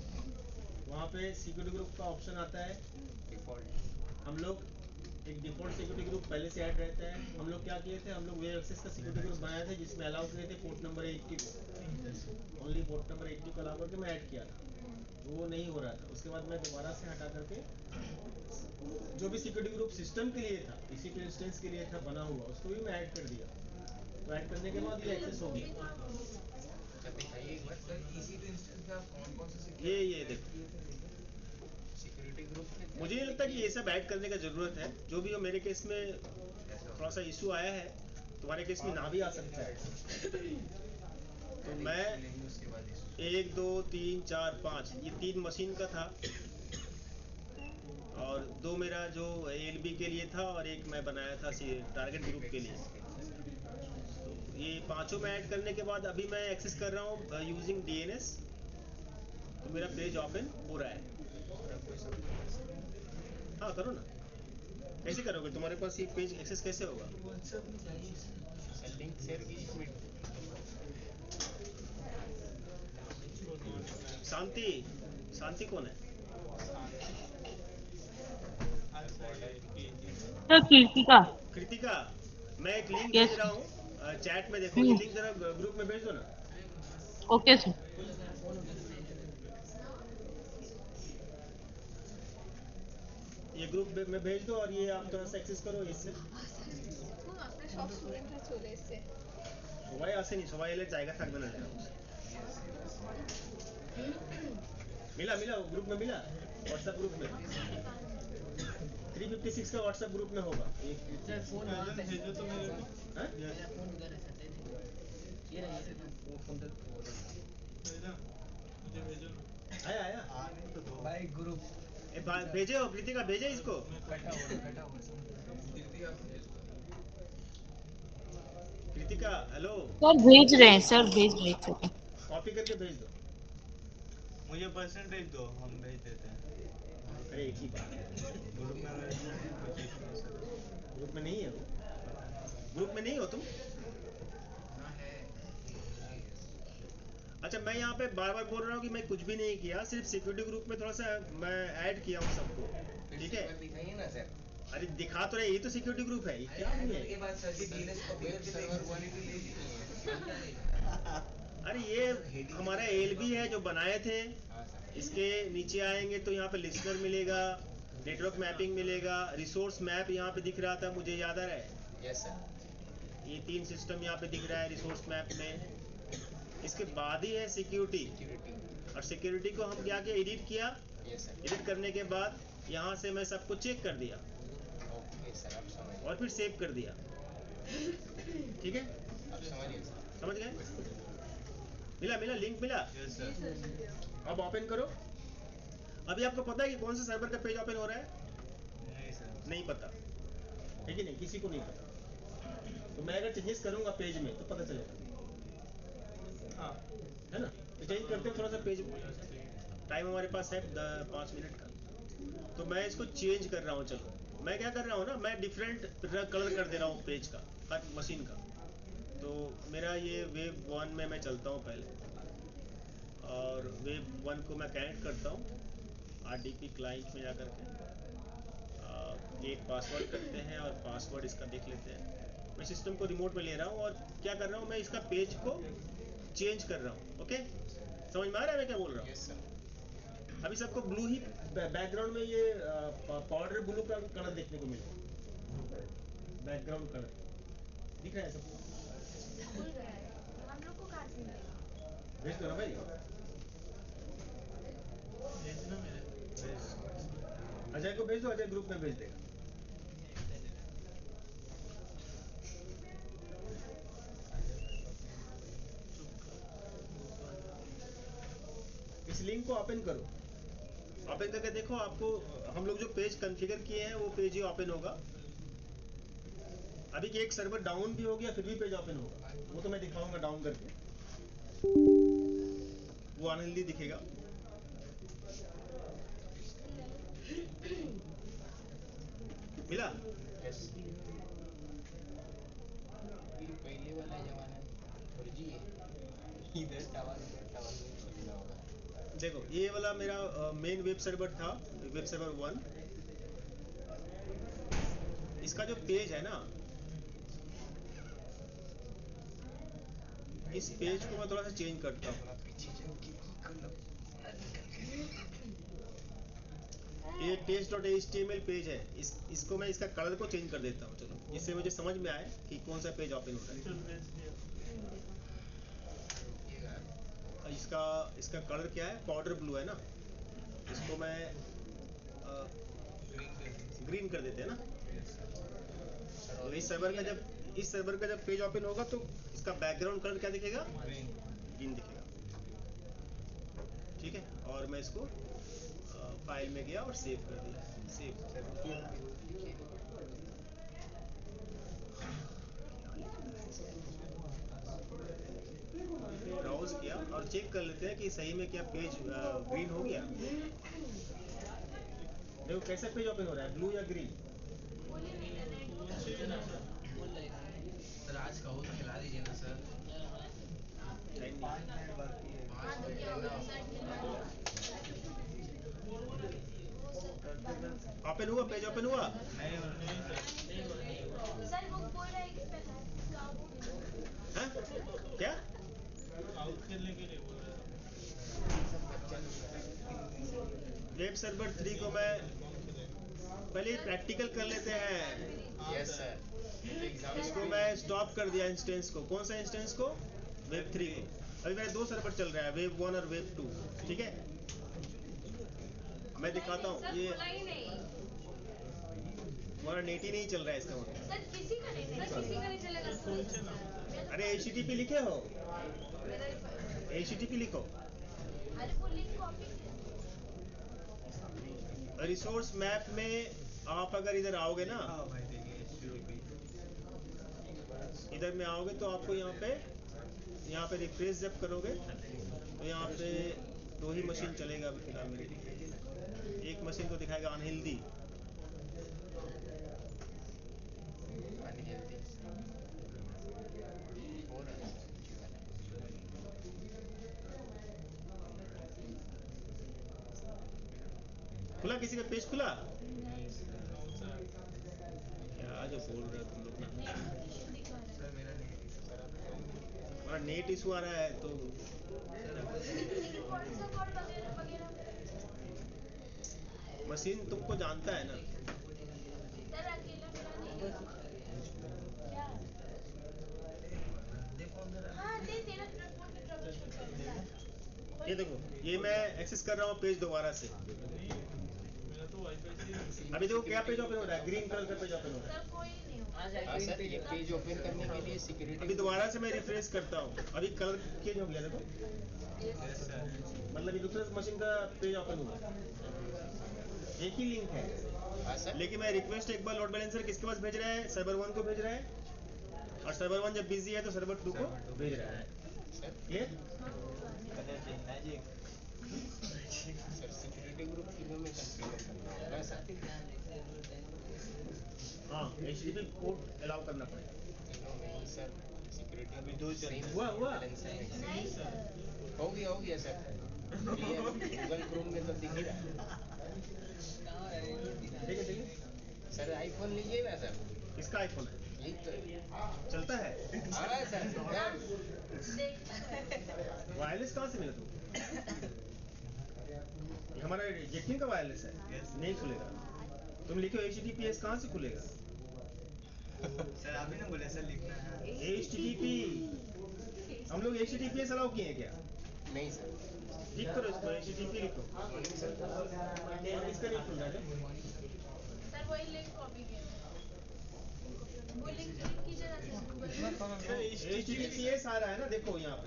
वहाँ पे सिक्योरिटी ग्रुप का ऑप्शन आता है डिफॉल्ट। हम लोग एक डिफॉल्ट सिक्योरिटी ग्रुप पहले से ऐड रहता है। हम लोग क्या किए थे, हम लोग वेब एक्सेस का सिक्योरिटी ग्रुप बनाए थे जिसमें अलाउ किए थे पोर्ट नंबर 80 को, ओनली पोर्ट नंबर 80 को अलाउ करके मैं ऐड किया था। वो नहीं हो रहा था, उसके बाद मैं दोबारा से हटा करके जो भी सिक्योरिटी ग्रुप सिस्टम के लिए था, इसी के इंस्टेंस के लिए था बना हुआ, उसको भी मैं ऐड कर दिया। तो ऐड करने के बाद ये एक्सेस हो गया। दिखाइए एक बार। सर इसी इंस्टेंस पे आप कौन कौन से ये देखो सिक्योरिटी ग्रुप में मुझे नहीं लगता कि ये सब ऐड करने का ज़रूरत है। जो भी हो, मेरे केस में थोड़ा सा इशू आया है, तुम्हारे केस में ना भी आ सकता है। तो मैं 1 2 3 4 5 ये 3 मशीन का था, और 2 मेरा जो एलबी के लिए था, और एक मैं बनाया था टारगेट ग्रुप के लिए। तो ये पांचों में ऐड करने के बाद अभी मैं एक्सेस कर रहा हूँ यूजिंग डीएनएस। तो मेरा पेज ओपन हो रहा है। हाँ करो ना। कैसे करोगे? तुम्हारे पास ये पेज एक्सेस कैसे होगा? लिंक शेयर कीजिए। शांति कौन है? सर कीर्तिका। कृतिका, मैं एक लिंक भेज रहा हूँ चैट में, देखो ये लिंक जरा ग्रुप में भेज दो ना। Okay sir. ये ग्रुप में भेज दो, और ये आप थोड़ा सा एक्सेस करो इससे। আপনার সব স্টুডেন্টরা চলে এসেছে সবাই আসেনি, সবাই এলে জায়গা থাকবে না। मिला ग्रुप में मिला, व्हाट्सएप ग्रुप में 356 का व्हाट्सएप ग्रुप में होगा। सर फोन भेजो तो मेरे को। हैं? मेरा फोन उधर है सर। ये रहा वो फोन तक मुझे भेजो ना। आया भाई ग्रुप भेजे हो कृतिका, भेजे इसको। कृतिका हेलो। सर भेज रहे हैं सर, भेज रहे हैं। कॉपी करके भेज दो। मुझे परसेंटेज दो, हम भेज देते हैं। अरे एक ही बात है। ग्रुप में नहीं है वो। ग्रुप में नहीं हो तुम? अच्छा, मैं यहाँ पे बार बार बोल रहा हूँ कि मैं कुछ भी नहीं किया, सिर्फ सिक्योरिटी ग्रुप में थोड़ा सा मैं ऐड किया हूँ सबको। ठीक है, दिखाइए ना सर। अरे दिखा तो रहे, ये तो सिक्योरिटी ग्रुप है। ये क्या है? अरे ये हमारा एलबी है जो बनाए थे। इसके नीचे आएंगे तो यहाँ पे लिस्नर मिलेगा, नेटवर्क मैपिंग मिलेगा, रिसोर्स मैप यहाँ पे दिख रहा था, मुझे याद आ रहा है। Yes sir. ये 3 सिस्टम यहाँ पे दिख रहा है रिसोर्स मैप में। इसके बाद ही है सिक्योरिटी, और सिक्योरिटी को हम क्या किया, एडिट किया। एडिट करने के बाद यहाँ से मैं सबको चेक कर दिया। ओके सर, आप समझ और फिर सेव कर दिया। ठीक है, आप समझिए सर। समझ गए? मिला लिंक मिला। अब ओपन करो। अभी आपको पता है कि कौन सा सर्वर का पेज ओपन हो रहा है? नहीं पता, ठीक है? नहीं, किसी को नहीं पता। तो मैं अगर चेंजेस करूंगा पेज में तो पता चलेगा, है ना? तो चेंज करते हैं थोड़ा सा पेज में। टाइम हमारे पास है 5 मिनट का, तो मैं इसको चेंज कर रहा हूँ। चलो, मैं क्या कर रहा हूँ ना, मैं डिफरेंट कलर कर दे रहा हूँ पेज का, हर मशीन का। तो मेरा ये वेब 1 में मैं चलता हूँ पहले, और वेब 1 को मैं कनेक्ट करता हूँ RDP क्लाइंट में जा करके। एक पासवर्ड करते हैं, और पासवर्ड इसका देख लेते हैं। मैं सिस्टम को रिमोट में ले रहा हूँ, और क्या कर रहा हूँ, मैं इसका पेज को चेंज कर रहा हूँ। ओके, समझ में आ रहा है मैं क्या बोल रहा हूँ? अभी सबको ब्लू ही बैकग्राउंड में ये पाउडर ब्लू का कलर देखने को मिलेगा। बैकग्राउंड कलर दिख रहा है सबको? हम लोग को कहाँ से मिलेगा? भेज दो ना भाई। अजय को भेज दो, अजय ग्रुप में भेज देगा। इस लिंक को ओपन करो। ओपन करके देखो, आपको हम लोग जो पेज कॉन्फ़िगर किए हैं वो पेज ही ओपन होगा। अभी एक सर्वर डाउन भी हो गया, फिर भी पेज ओपन होगा। वो तो मैं दिखाऊंगा डाउन करके, वो आनंदी दिखेगा। मिला? यस। पहले वाला जमाना 4G है, इधर टावर सुविधा होगा। देखो, ये वाला मेरा मेन वेब सर्वर था, वेब सर्वर 1। इसका जो पेज है ना, इस पेज को मैं थोड़ा सा चेंज करता हूँ। ये test.html पेज है, इसको मैं इसका कलर को चेंज कर देता हूँ। चलो, जिससे मुझे समझ में आए कि कौन सा पेज ओपन हो रहा है। इसका कलर क्या है? पाउडर ब्लू है ना। इसको मैं ग्रीन कर देते हैं ना। तो इस सर्वर का जब पेज ओपन होगा तो इसका बैकग्राउंड कलर क्या दिखेगा? ग्रीन दिखेगा। ठीक है, और मैं इसको फाइल में गया और सेव कर दिया। सेव ब्राउज किया और चेक कर लेते हैं कि सही में क्या पेज ग्रीन हो गया। देखो कैसा पेज ओपन हो रहा है, ब्लू या ग्रीन? सर आज का वो तो खिला दीजिए ना सर। ओपन हुआ, पेज ओपन हुआ? सर वो बोल रहा है कि हाँ? क्या? वेब सर्वर 3 को मैं पहले प्रैक्टिकल कर लेते हैं। Yes sir. इसको मैं स्टॉप कर दिया इंस्टेंस को। कौन सा इंस्टेंस को? वेब 3 को। अभी मेरे 2 सर्वर चल रहा है, वेब 1 और वेब 2। ठीक है, मैं दिखाता हूँ। ये हमारा नेट ही नहीं चल रहा है इसका मतलब। सर किसी का नहीं चलेगा। अरे HTTP लिखे हो? HTTP लिखो। अरे वो लिंक कॉपी रिसोर्स मैप में आप अगर इधर आओगे ना, इधर में आओगे तो आपको यहाँ पे रिफ्रेश जब करोगे तो यहाँ पे 2 ही मशीन चलेगा अभी फिलहाल मेरे लिए। एक मशीन को दिखाएगा अनहेल्दी। खुला? किसी का पेज खुला? क्या जो बोल रहे हो तुम लोग ना। हमारा नेट इशू आ रहा है तो मशीन तुमको जानता है ना। सर अकेला मेरा नहीं क्या? हाँ दे तेरा फोन पे ट्रबल शूट कर। ये देखो, ये मैं एक्सेस कर रहा हूँ पेज दोबारा से। अभी देखो क्या पेज ओपन हो रहा है? ग्रीन कलर का पेज ओपन हो रहा है। सर कोई नहीं हाँ सर, ये पेज ओपन करने के लिए सिक्योरिटी। अभी दोबारा से मैं रिफ्रेश करता हूँ, अभी कलर चेंज हो गया। देखो मतलब ये दूसरे मशीन का पेज ओपन हुआ। एक ही लिंक है। लेकिन मैं रिक्वेस्ट एक बार लोड बैलेंसर किसके पास भेज रहा है? सर्वर 1 को भेज रहा है, और सर्वर 1 जब बिजी है तो सर्वर 2 को भेज रहा है। क्लियर? सर सिक्योरिटी ग्रुप तीनों में कॉन्फ़िगर करना होगा सर। हाँ, HTTP पोर्ट अलाउ करना पड़ेगा। तीनों में ही सर सिक्योरिटी अभी 2 हुआ हो गया सर। गूगल क्रोम में तो दिख ही रहा है। देखिए सर आईफोन लीजिए ना सर। किसका आईफोन है? यही तो चलता है? हाँ सर। वायरलेस कहाँ से मिला तुमको? ये हमारा जेटिंग का वायरलेस है। नहीं खुलेगा। तुम लिखो HTTPS, कहाँ से खुलेगा? सर आप ही ना बोले सर लिखना है। HTTP हम लोग HTTPS अलाउ किए हैं क्या? नहीं सर। ठीक करो इसको, HTTP लिखो। इसका नहीं खुल रहा है। सर वही लिंक कॉपी किया। वो लिंक क्लिक कीजिए ना सर। HTTPS आ रहा है ना, देखो यहाँ पे।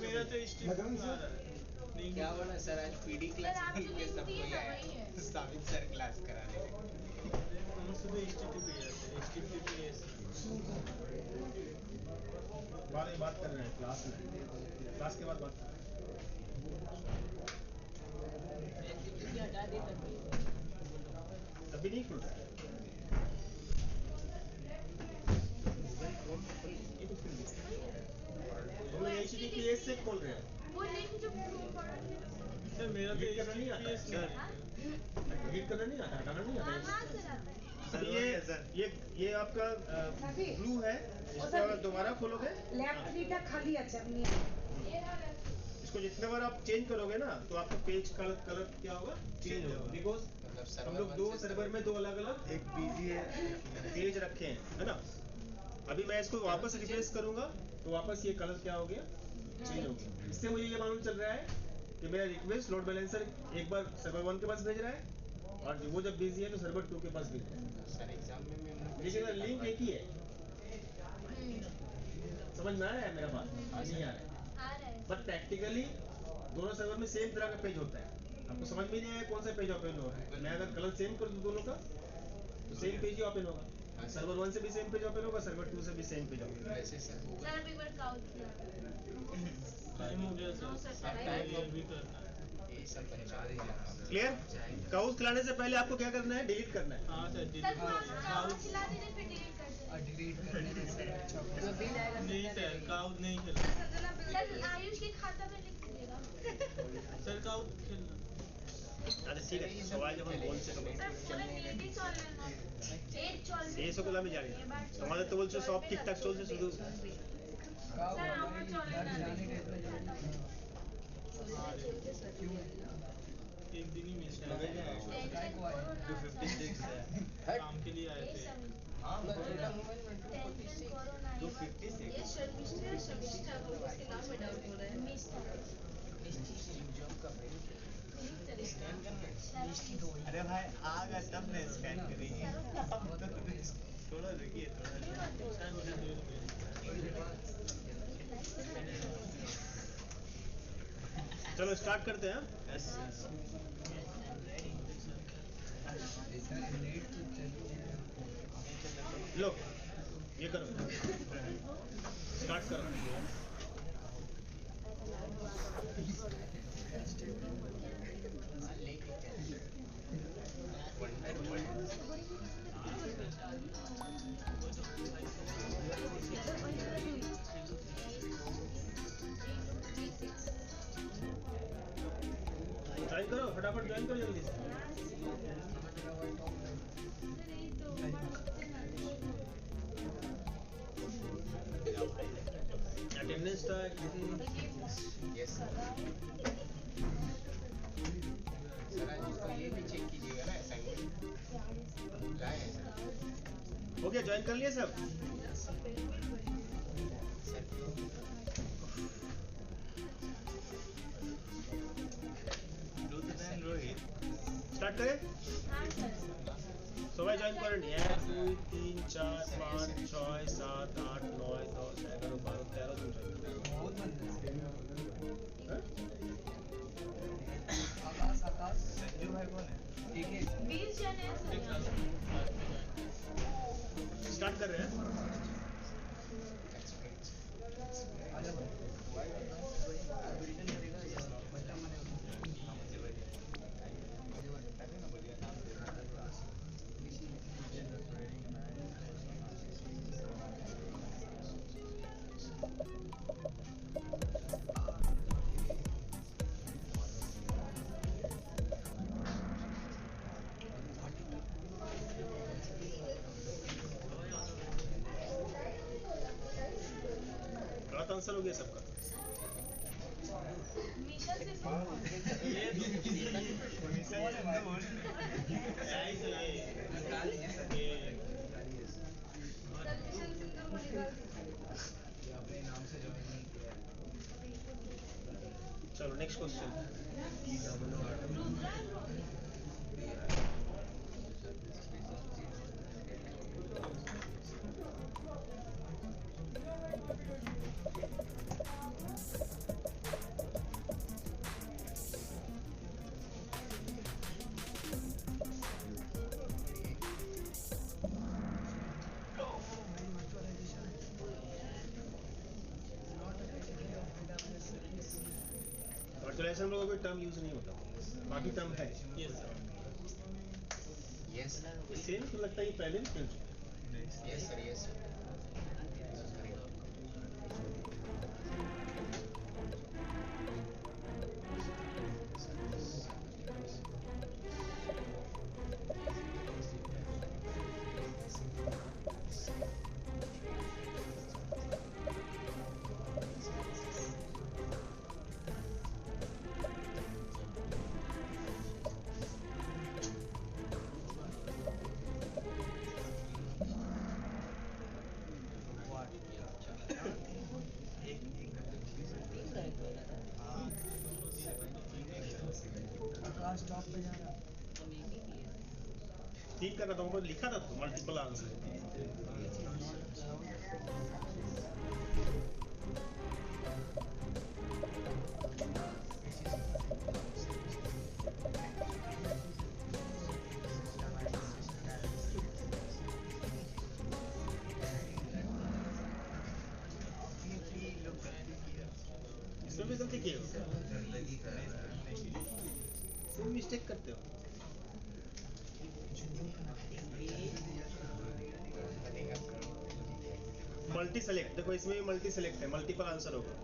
मेरा तो HTTP आ रहा है। क्या बोला सर? आज PD क्लास आपने में लिंक सब दिए कोई ना, आया। वही है। साबित सर क्लास कराने। HTTPS बाद में बात कर रहे हैं क्लास में। क्लास के बाद बात कर रहे हैं। अभी नहीं खुल रहा है। तुम HTTPS से खोल रहे हो? वो लिंक जो सर मेरा तो नहीं आता है। डिलीट करना नहीं आता, हटाना नहीं आता है। हाँ सर आता है। अब ये आपका ब्लू है, इसको अगर दोबारा खोलोगे खाली अच्छा इसको जितने बार आप चेंज करोगे ना तो आपका पेज का कलर क्या होगा? चेंज होगा। बिकॉज हम लोग 2 सर्वर में 2 अलग अलग एक बिजी है पेज रखे हैं, है ना। अभी मैं इसको वापस रिफ्रेश करूंगा तो वापस ये कलर क्या हो गया? चेंज हो गया। इससे मुझे ये मालूम चल रहा है कि मेरा रिक्वेस्ट लोड बैलेंसर एक बार सर्वर 1 के पास भेज रहा है और वो जब बिजी है तो सर्वर 2 के पास भेजो। सर एग्जाम में मैं लेकिन लिंक एक ही है, समझ में आ रहा है मेरा बात? नहीं आ रहा है? आ रहा है बट प्रैक्टिकली दोनों सर्वर में सेम तरह का पेज होता है। आपको समझ में नहीं आया कौन सा पेज ओपन हो रहा है? मैं अगर कलर सेम कर दूं दोनों का तो सेम पेज ही ओपन होगा। सर्वर 1 से भी सेम पेज ओपन होगा, सर्वर 2 से भी सेम पेज ओपन होगा। वैसे सर सर अभी बार काउंट टाइम हो गया नो सर, सर टाइम भी करना है। ये सब बचा देगा। क्लियर? काउंट खिलाने से पहले आपको क्या करना है? डिलीट करना है। हाँ सर, सर काउंट खिला दीजिए फिर डिलीट कर दीजिए। डिलीट करने से सर अच्छा नहीं सर, काउंट नहीं खेलना। सर आयुष के खाता में लिख दीजिएगा। सर काउंट खेलना। अच्छा ठीक है, सवाल जब हम बोल से सर पूरा नीट ही सॉल्व है ना। एक सॉल्व এই সকল আমি জানি না, তোমাদের তো বলছো সব ঠিকঠাক চলছে, শুধু सर আমরা চলে না एक दिन ही मिस कर टेंशन करो ना 56 है, काम के लिए आए थे। टेंशन करो ना 256 ये शर्मिष्ठा शर्मिष्ठा को उसके नाम में डाउट हो रहा है मिस्टर जॉब का भाई स्कैन करना है। अरे भाई आगा तब ने स्कैन करेंगे, थोड़ा रुकिए, चलो स्टार्ट करते हैं। लो ये करो, स्टार्ट करो। ज्वाइन करो, फटाफट ज्वाइन करो जल्दी से। अटेंडेंस था यस सर। सर आज इसको ये भी चेक कीजिएगा ना असाइनमेंट क्या है सर। हो गया, ज्वाइन कर लिए सब? स्टार्ट करें? सबाई ज्वाइन करें। 1 2 3 4 5 6 7 8 9 10 11 12 13 आकाश संजू भाई कौन है? ठीक है 20 जन है स्टार्ट कर रहे हैं। आंसर हो गया सबका? चलो नेक्स्ट क्वेश्चन। वर्चुअलाइजेशन में कोई टर्म यूज नहीं होता, बाकी टर्म है। यस सेम तो लगता है कि पहले भी खेल चुके हैं। Yes sir yes sir. ठीक कर रहा था, वो लिखा था तो मल्टीपल आंसर। इसमें भी गलती की हो, तुम मिस्टेक करते हो। मल्टी सेलेक्ट, देखो इसमें भी मल्टी सेलेक्ट है, मल्टीपल आंसर होगा।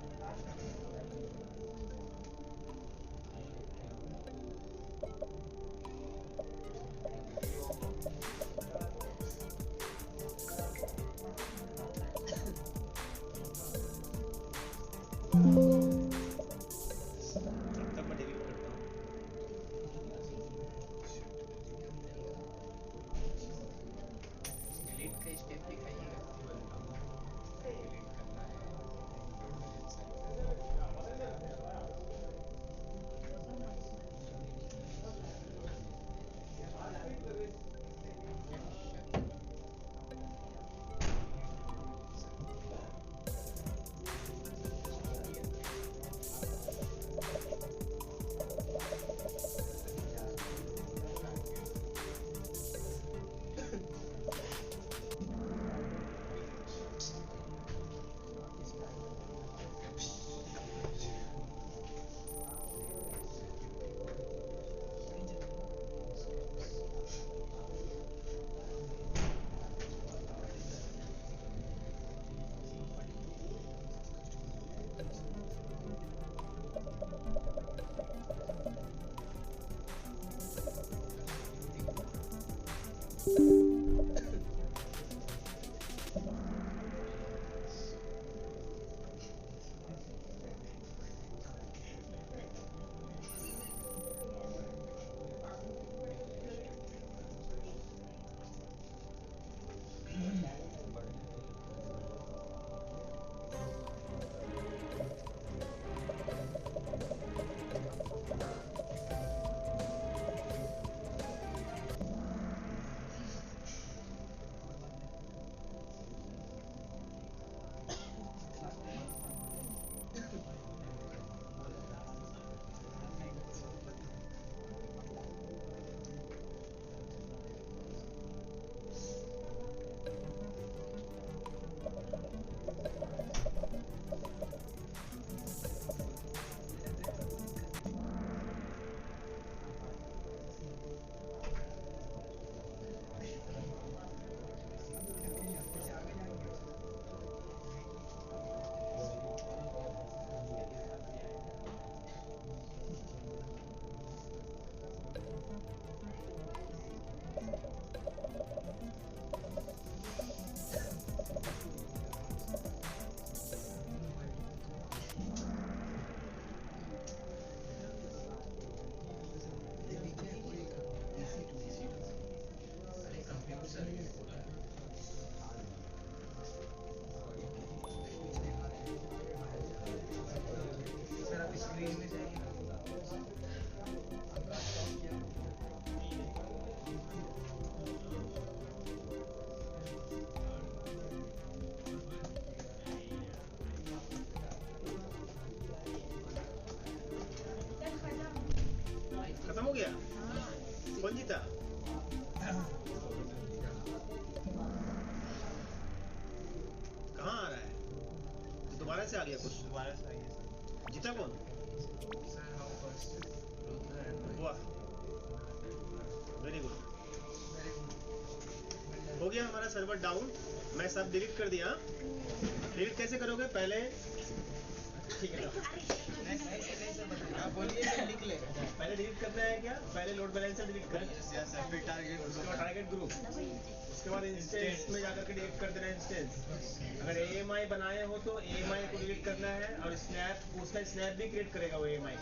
तब मैं डिलीट करता हूँ। डिलीट का स्टेप दिखाइएगा। डिलीट करना है। खत्म हो गया? कौन जीता? कहाँ आ रहा है? तो दोबारा से आ गया कुछ? दोबारा से आइए सर। जीता कौन? वाह, वेरी गुड। हो गया हमारा सर्वर डाउन। मैं सब डिलीट कर दिया। डिलीट कैसे करोगे? पहले ठीक है, आप बोलिए कि लिख ले। पहले डिलीट करना है क्या? पहले लोड बैलेंसर डिलीट करना है, फिर टारगेट ग्रुप, उसके बाद इंस्टेंस में जाकर के डिलीट कर देना इंस्टेंस। अगर AMI बनाए हो तो AMI को डिलीट करना है, और स्नैप, उसका स्नैप भी क्रिएट करेगा वो AMI,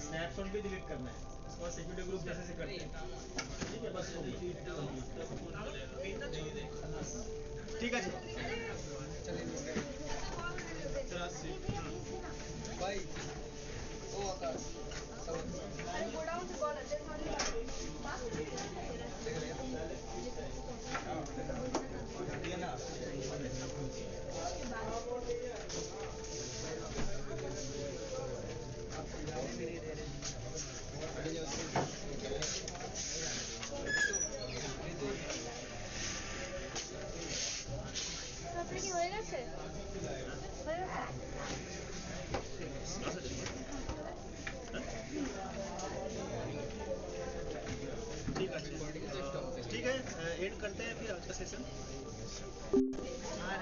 स्नैपशॉट भी डिलीट करना है। उसके बाद सिक्योरिटी ग्रुप जैसे से करते हैं। ठीक है, बस हो गया। ठीक है जी। भाई ओ आकाश Go down to college. There's only one. And करते हैं फिर आज का सेशन। हाँ,